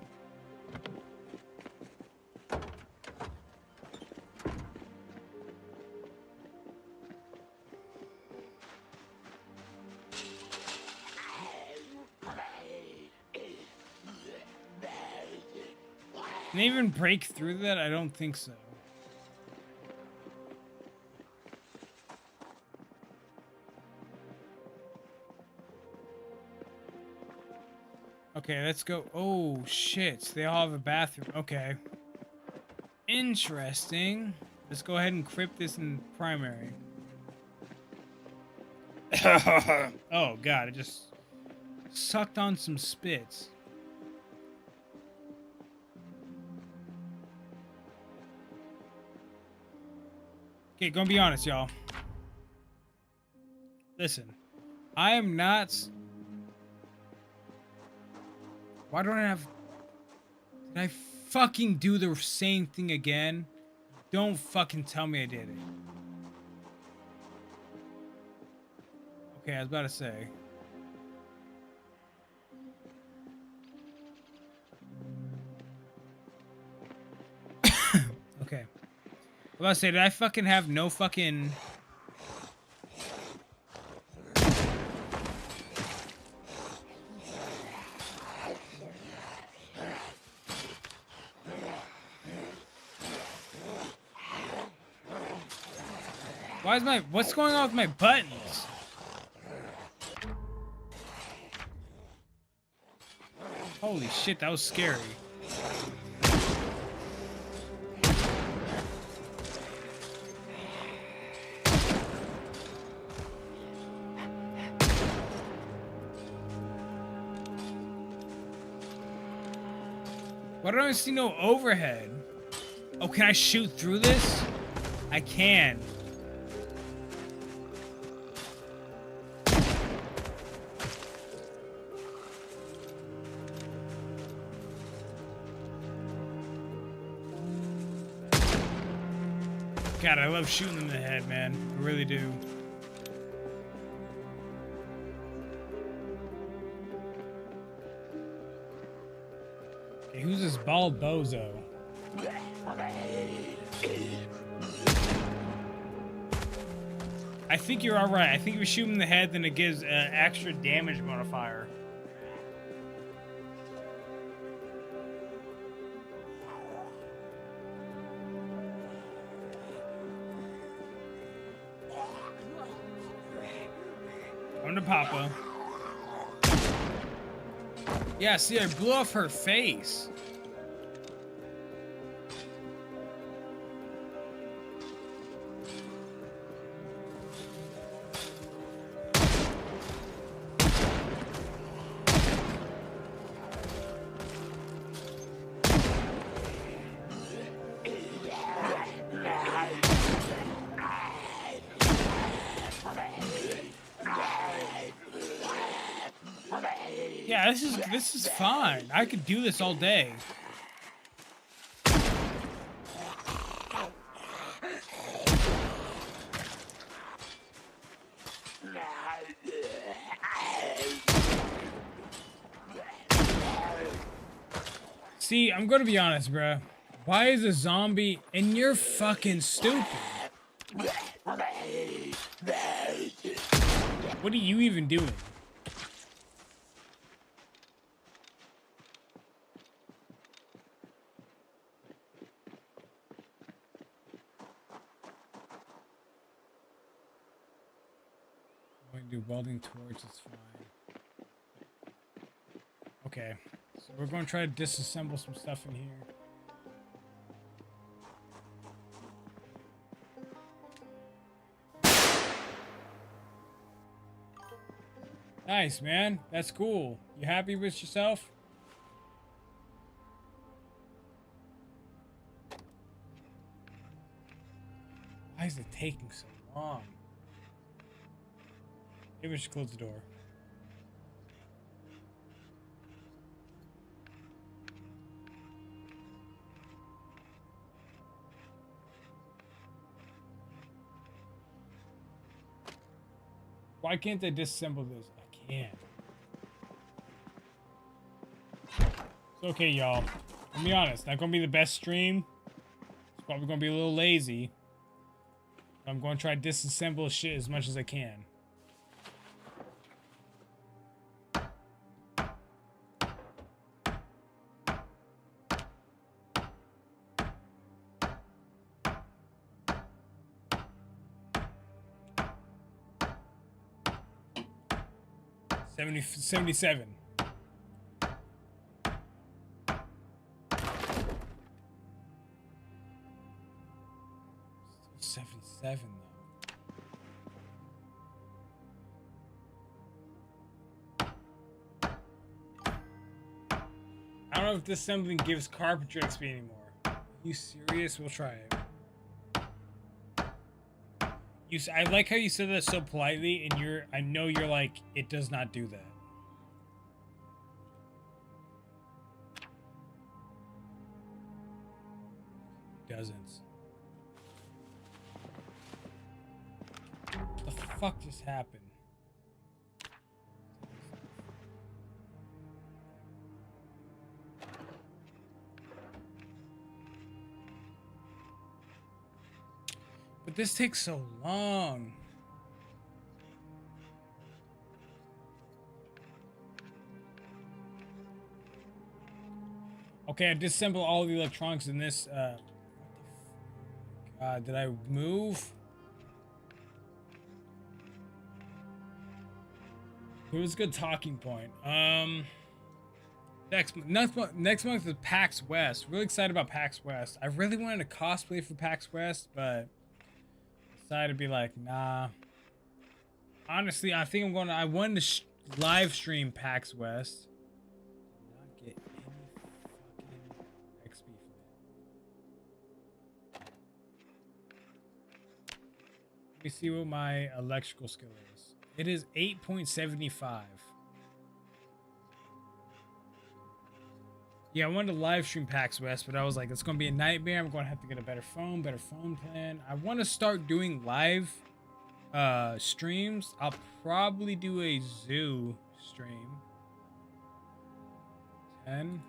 Can they even break through that? I don't think so. Okay, let's go. Oh, shit. They all have a bathroom. Okay. Interesting. Let's go ahead and crypt this in primary. Oh, God. It just sucked on some spits. Okay, gonna be honest, y'all. Listen. I am not... Why don't I have... Did I fucking do the same thing again? Don't fucking tell me I did it. Okay, I was about to say. Okay. I was about to say, did I fucking have no fucking... Why is my... What's going on with my buttons? Holy shit, that was scary. Why don't I see no overhead? Oh, can I shoot through this? I can. God, I love shooting in the head, man. I really do. Okay, who's this bald bozo? I think you're alright. I think if you shoot him in the head, then it gives extra damage modifier. On to Papa. Yeah, see, I blew off her face. Yeah, this is fine. I could do this all day. See, I'm gonna be honest, bruh. Why is a zombie... And you're fucking stupid. What are you even doing? I'm going to do welding torch, it's fine. Okay, so we're going to try to disassemble some stuff in here. Nice, man. That's cool. You happy with yourself? Why is it taking so long? Maybe we should close the door. Why can't I disassemble this? I can't. It's okay, y'all. I'll be honest. Not gonna be the best stream. It's probably gonna be a little lazy. I'm gonna try to disassemble shit as much as I can. $77. 7.7 though. I don't know if this something gives carpentry XP anymore. Are you serious? We'll try it. I like how you said that so politely, and I know you're like, it does not do that. It doesn't. What the fuck just happened? But this takes so long. Okay, I disassembled all the electronics in this. What the God, did I move? It was a good talking point. Next month is PAX West. Really excited about PAX West. I really wanted to cosplay for PAX West, but decided to be like, nah. Honestly, I think I wanted to live stream PAX West. Did not get any fucking XP from it. Let me see what my electrical skill is. It is 8.75. Yeah, I wanted to live stream PAX West, but I was like, it's going to be a nightmare. I'm going to have to get a better phone plan. I want to start doing live streams. I'll probably do a zoo stream. 10.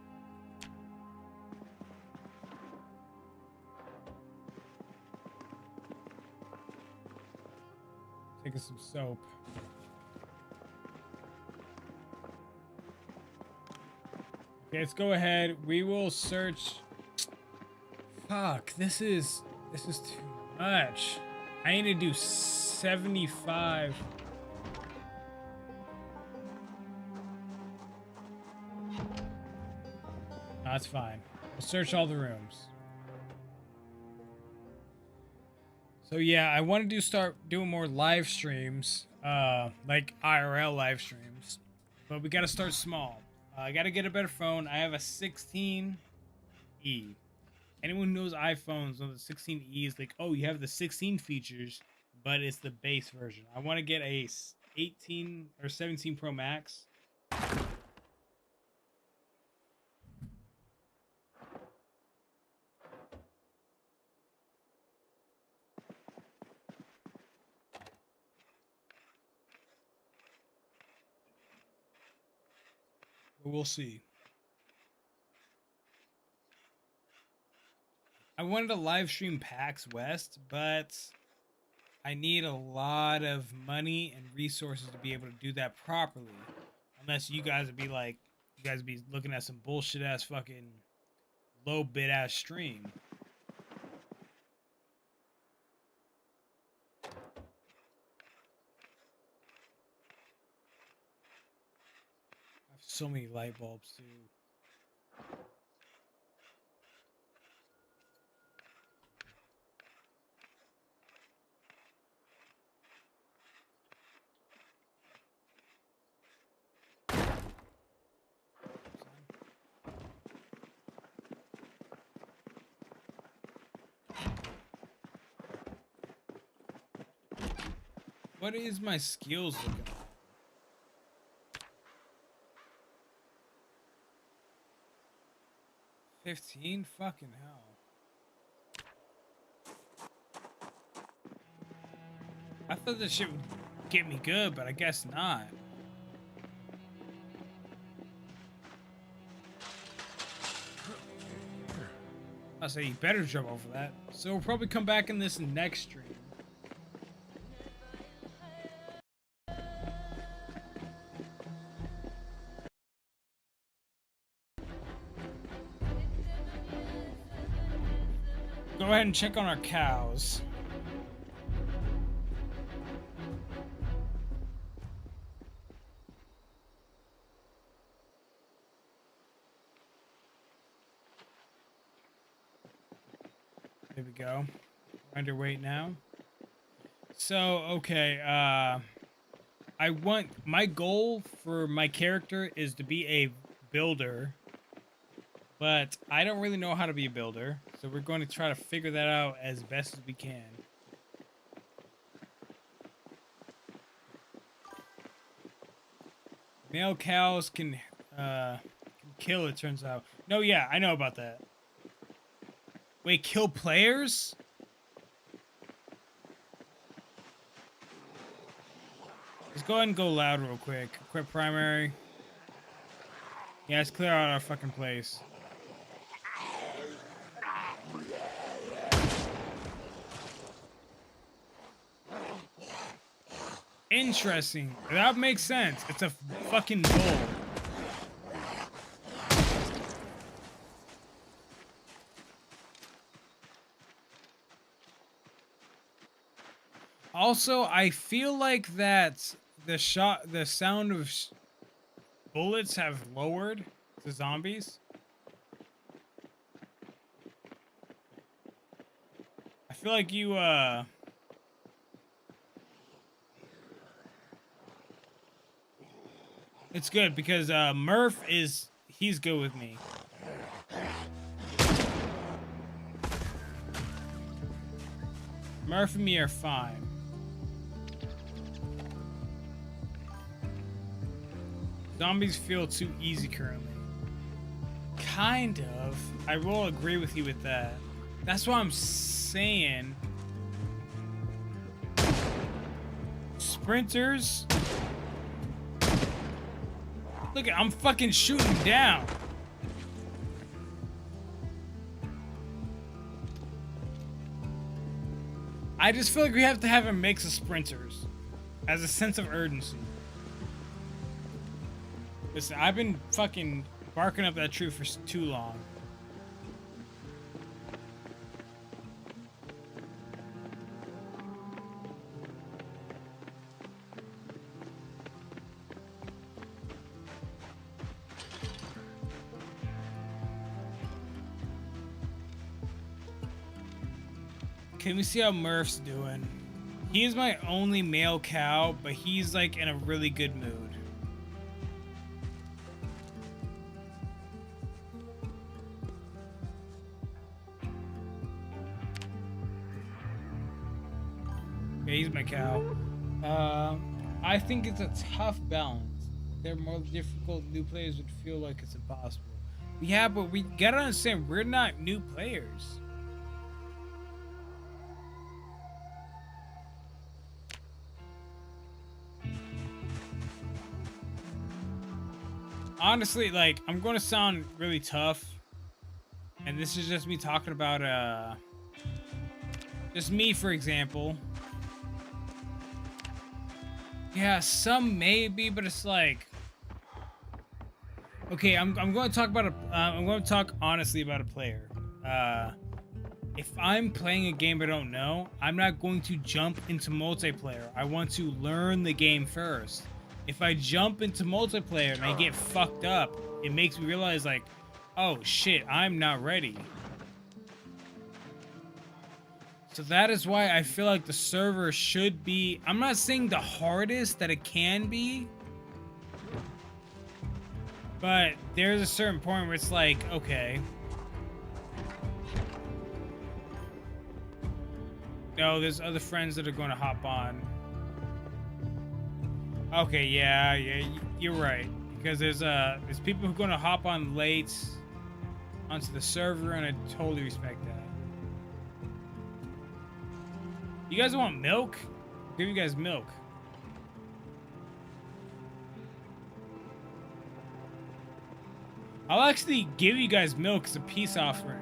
Taking some soap. Okay, let's go ahead. We will search. Fuck, this is too much. I need to do 75. No, that's fine. We'll search all the rooms. So yeah, I want to start doing more live streams, like IRL live streams, but we got to start small. I got to get a better phone. I have a 16E. Anyone who knows iPhones knows the 16E is like, oh, you have the 16 features, but it's the base version. I want to get a 18 or 17 Pro Max. But we'll see. I wanted to live stream PAX West, but I need a lot of money and resources to be able to do that properly. Unless you guys would be like, you guys would be looking at some bullshit ass fucking low bid ass stream. I have so many light bulbs too. What is my skills looking like? 15? Fucking hell. I thought this shit would get me good, but I guess not. I say you better jump over that. So we'll probably come back in this next stream. Go ahead and check on our cows. There we go. Underweight now. So, okay, I want, my goal for my character is to be a builder, but I don't really know how to be a builder, so we're going to try to figure that out as best as we can. Male cows can kill, it turns out. No, yeah, I know about that. Wait, kill players? Let's go ahead and go loud real quick. Equip primary. Yeah, let's clear out our fucking place. Interesting. That makes sense. It's a fucking bull. Also, I feel like that the sound of bullets have lowered to zombies. I feel like you, it's good because, Murph he's good with me. Murph and me are fine. Zombies feel too easy currently. Kind of. I will agree with you with that. That's what I'm saying. Sprinters. Look, I'm fucking shooting down. I just feel like we have to have a mix of sprinters as a sense of urgency. Listen, I've been fucking barking up that tree for too long. Can we see how Murph's doing? He's my only male cow, but he's like in a really good mood. Yeah, he's my cow. I think it's a tough balance. They're more difficult. New players would feel like it's impossible. Yeah, but we gotta understand, we're not new players. Honestly, like, I'm going to sound really tough. And this is just me talking about, just me, for example. Yeah, some maybe, but it's like... Okay, I'm going to talk about I'm going to talk honestly about a player. If I'm playing a game I don't know, I'm not going to jump into multiplayer. I want to learn the game first. If I jump into multiplayer and I get fucked up, it makes me realize, like, oh shit, I'm not ready. So that is why I feel like the server should be, I'm not saying the hardest that it can be, but there's a certain point where it's like, okay. No, there's other friends that are going to hop on. Okay, yeah, you're right. Because there's people who are going to hop on late onto the server, and I totally respect that. You guys want milk? I'll give you guys milk. I'll actually give you guys milk as a peace offering.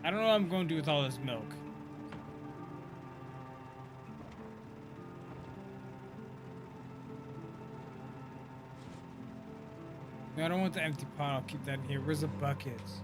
I don't know what I'm going to do with all this milk. No, I don't want the empty pot. I'll keep that in here. Where's the buckets?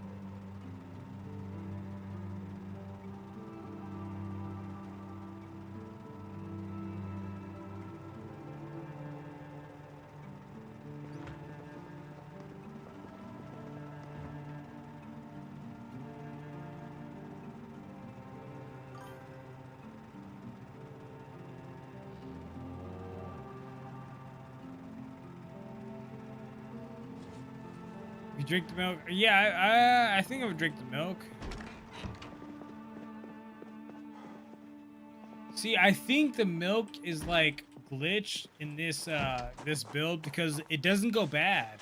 You drink the milk? Yeah, I think I would drink the milk. See, I think the milk is like glitched in this this build because it doesn't go bad.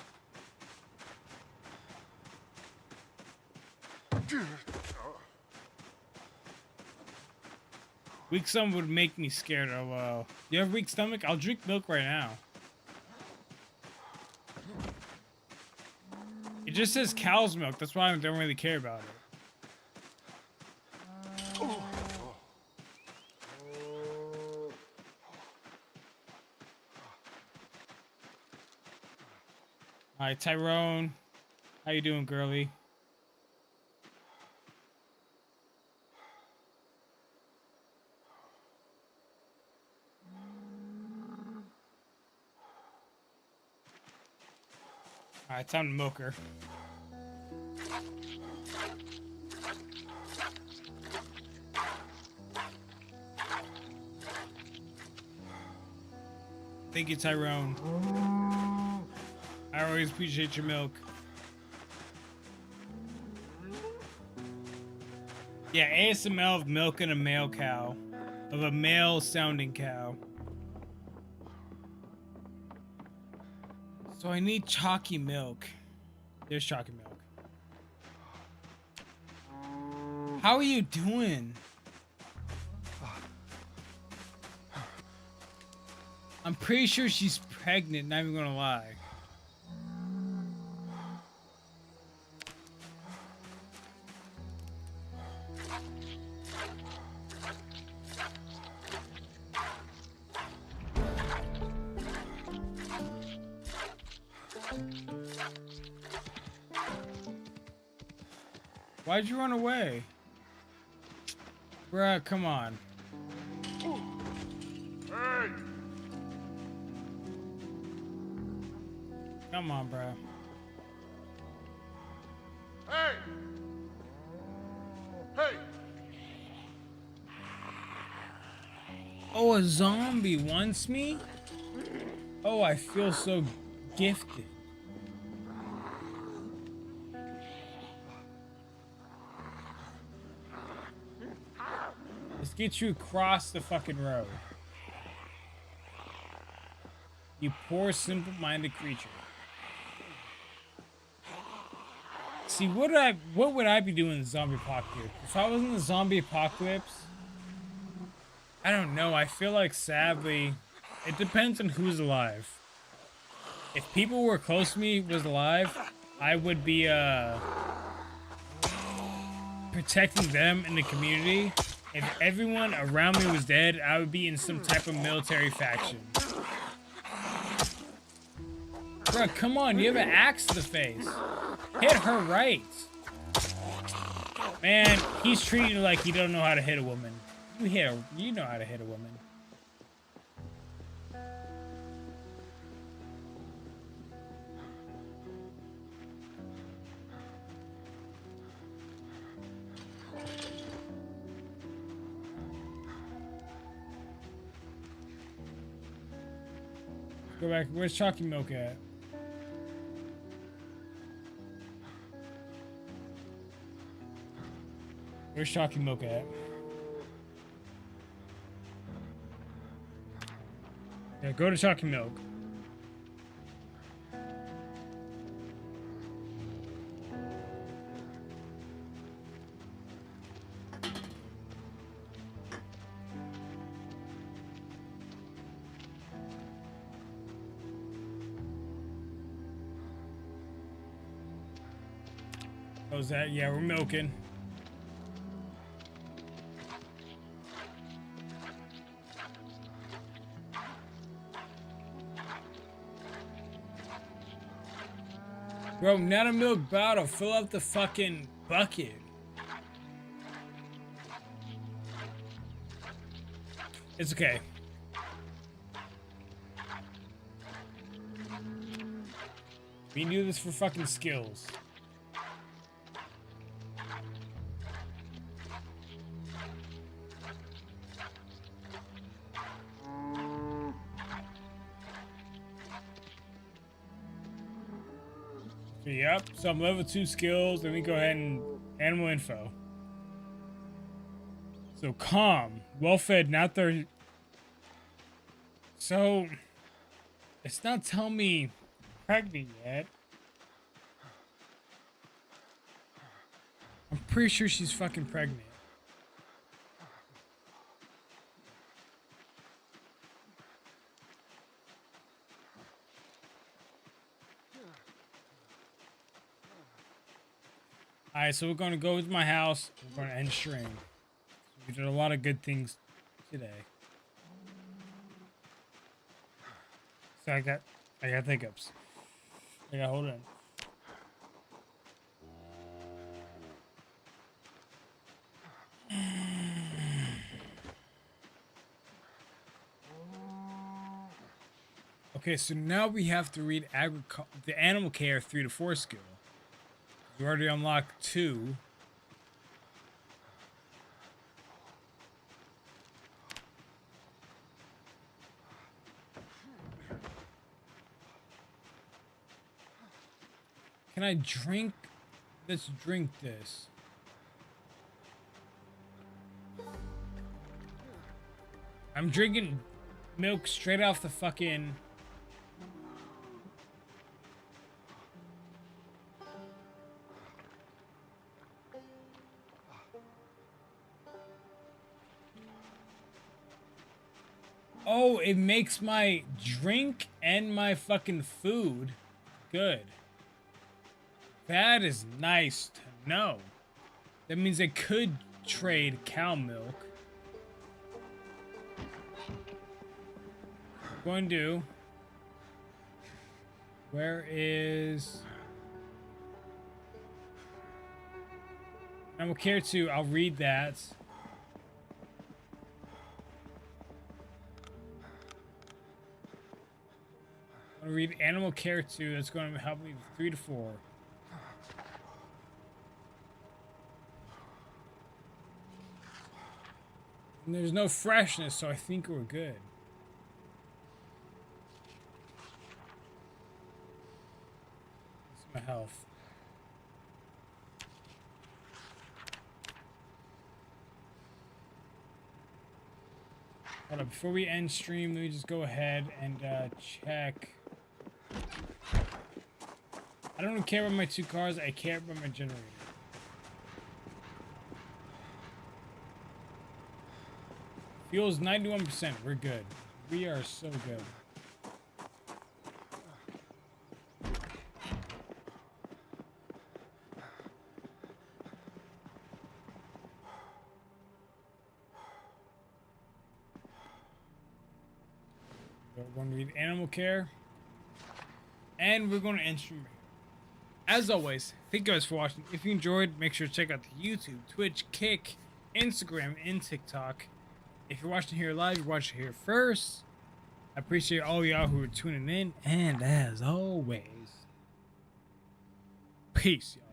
Weak stomach would make me scared. Oh well. You have weak stomach? I'll drink milk right now. It just says cow's milk. That's why I don't really care about it. Alright, Tyrone. How you doing, girly? Alright, time to milk her. Thank you, Tyrone. I always appreciate your milk. Yeah, ASMR of milking a male cow. Of a male sounding cow. So I need chalky milk. There's chalky milk. How are you doing? I'm pretty sure she's pregnant, not even gonna lie. Why'd you run away? Bruh, come on. Hey! Come on, bruh. Hey! Hey! Oh, a zombie wants me? Oh, I feel so gifted. Let's get you across the fucking road. You poor, simple-minded creature. See, what would I be doing in the zombie apocalypse? If I was in the zombie apocalypse, I don't know. I feel like, sadly, it depends on who's alive. If people who were close to me was alive, I would be protecting them in the community. If everyone around me was dead, I would be in some type of military faction. Bro, come on, you have an axe to the face. Hit her right. Man, he's treating you like he don't know how to hit a woman. You know how to hit a woman. Go back. Where's Chalky Milk at? Where's Chalky Milk at? Yeah, go to Chalky Milk. How's that? Yeah, we're milking. Bro, not a milk bottle. Fill up the fucking bucket. It's okay. We do this for fucking skills. Yep, so I'm level 2 skills. Let me go ahead and animal info. So calm, well-fed, not thirsty. So it's not telling me pregnant yet. I'm pretty sure she's fucking pregnant. Alright, so we're going to go to my house. We're going to end stream. We did a lot of good things today. So I got hiccups. I got hold on. Okay, so now we have to read the animal care 3 to 4 skill. We already unlocked 2. Can I drink? Let's drink this. I'm drinking milk straight off the fucking... Oh, it makes my drink and my fucking food good. That is nice to know. That means I could trade cow milk. I'm going to... Where is... Animal care 2. I'll read that. I'm going to read Animal Care 2. That's going to help me with 3 to 4. And there's no freshness, so I think we're good. This is my health. Hold on, before we end stream, let me just go ahead and check. I don't care about my 2 cars, I care about my generator. Fuel's 91%, we're good. We are so good. We're going to read animal care. And we're going to end stream. As always, thank you guys for watching. If you enjoyed, make sure to check out the YouTube, Twitch, Kick, Instagram, and TikTok. If you're watching here live, you're watching here first. I appreciate all y'all who are tuning in. And as always, peace, y'all.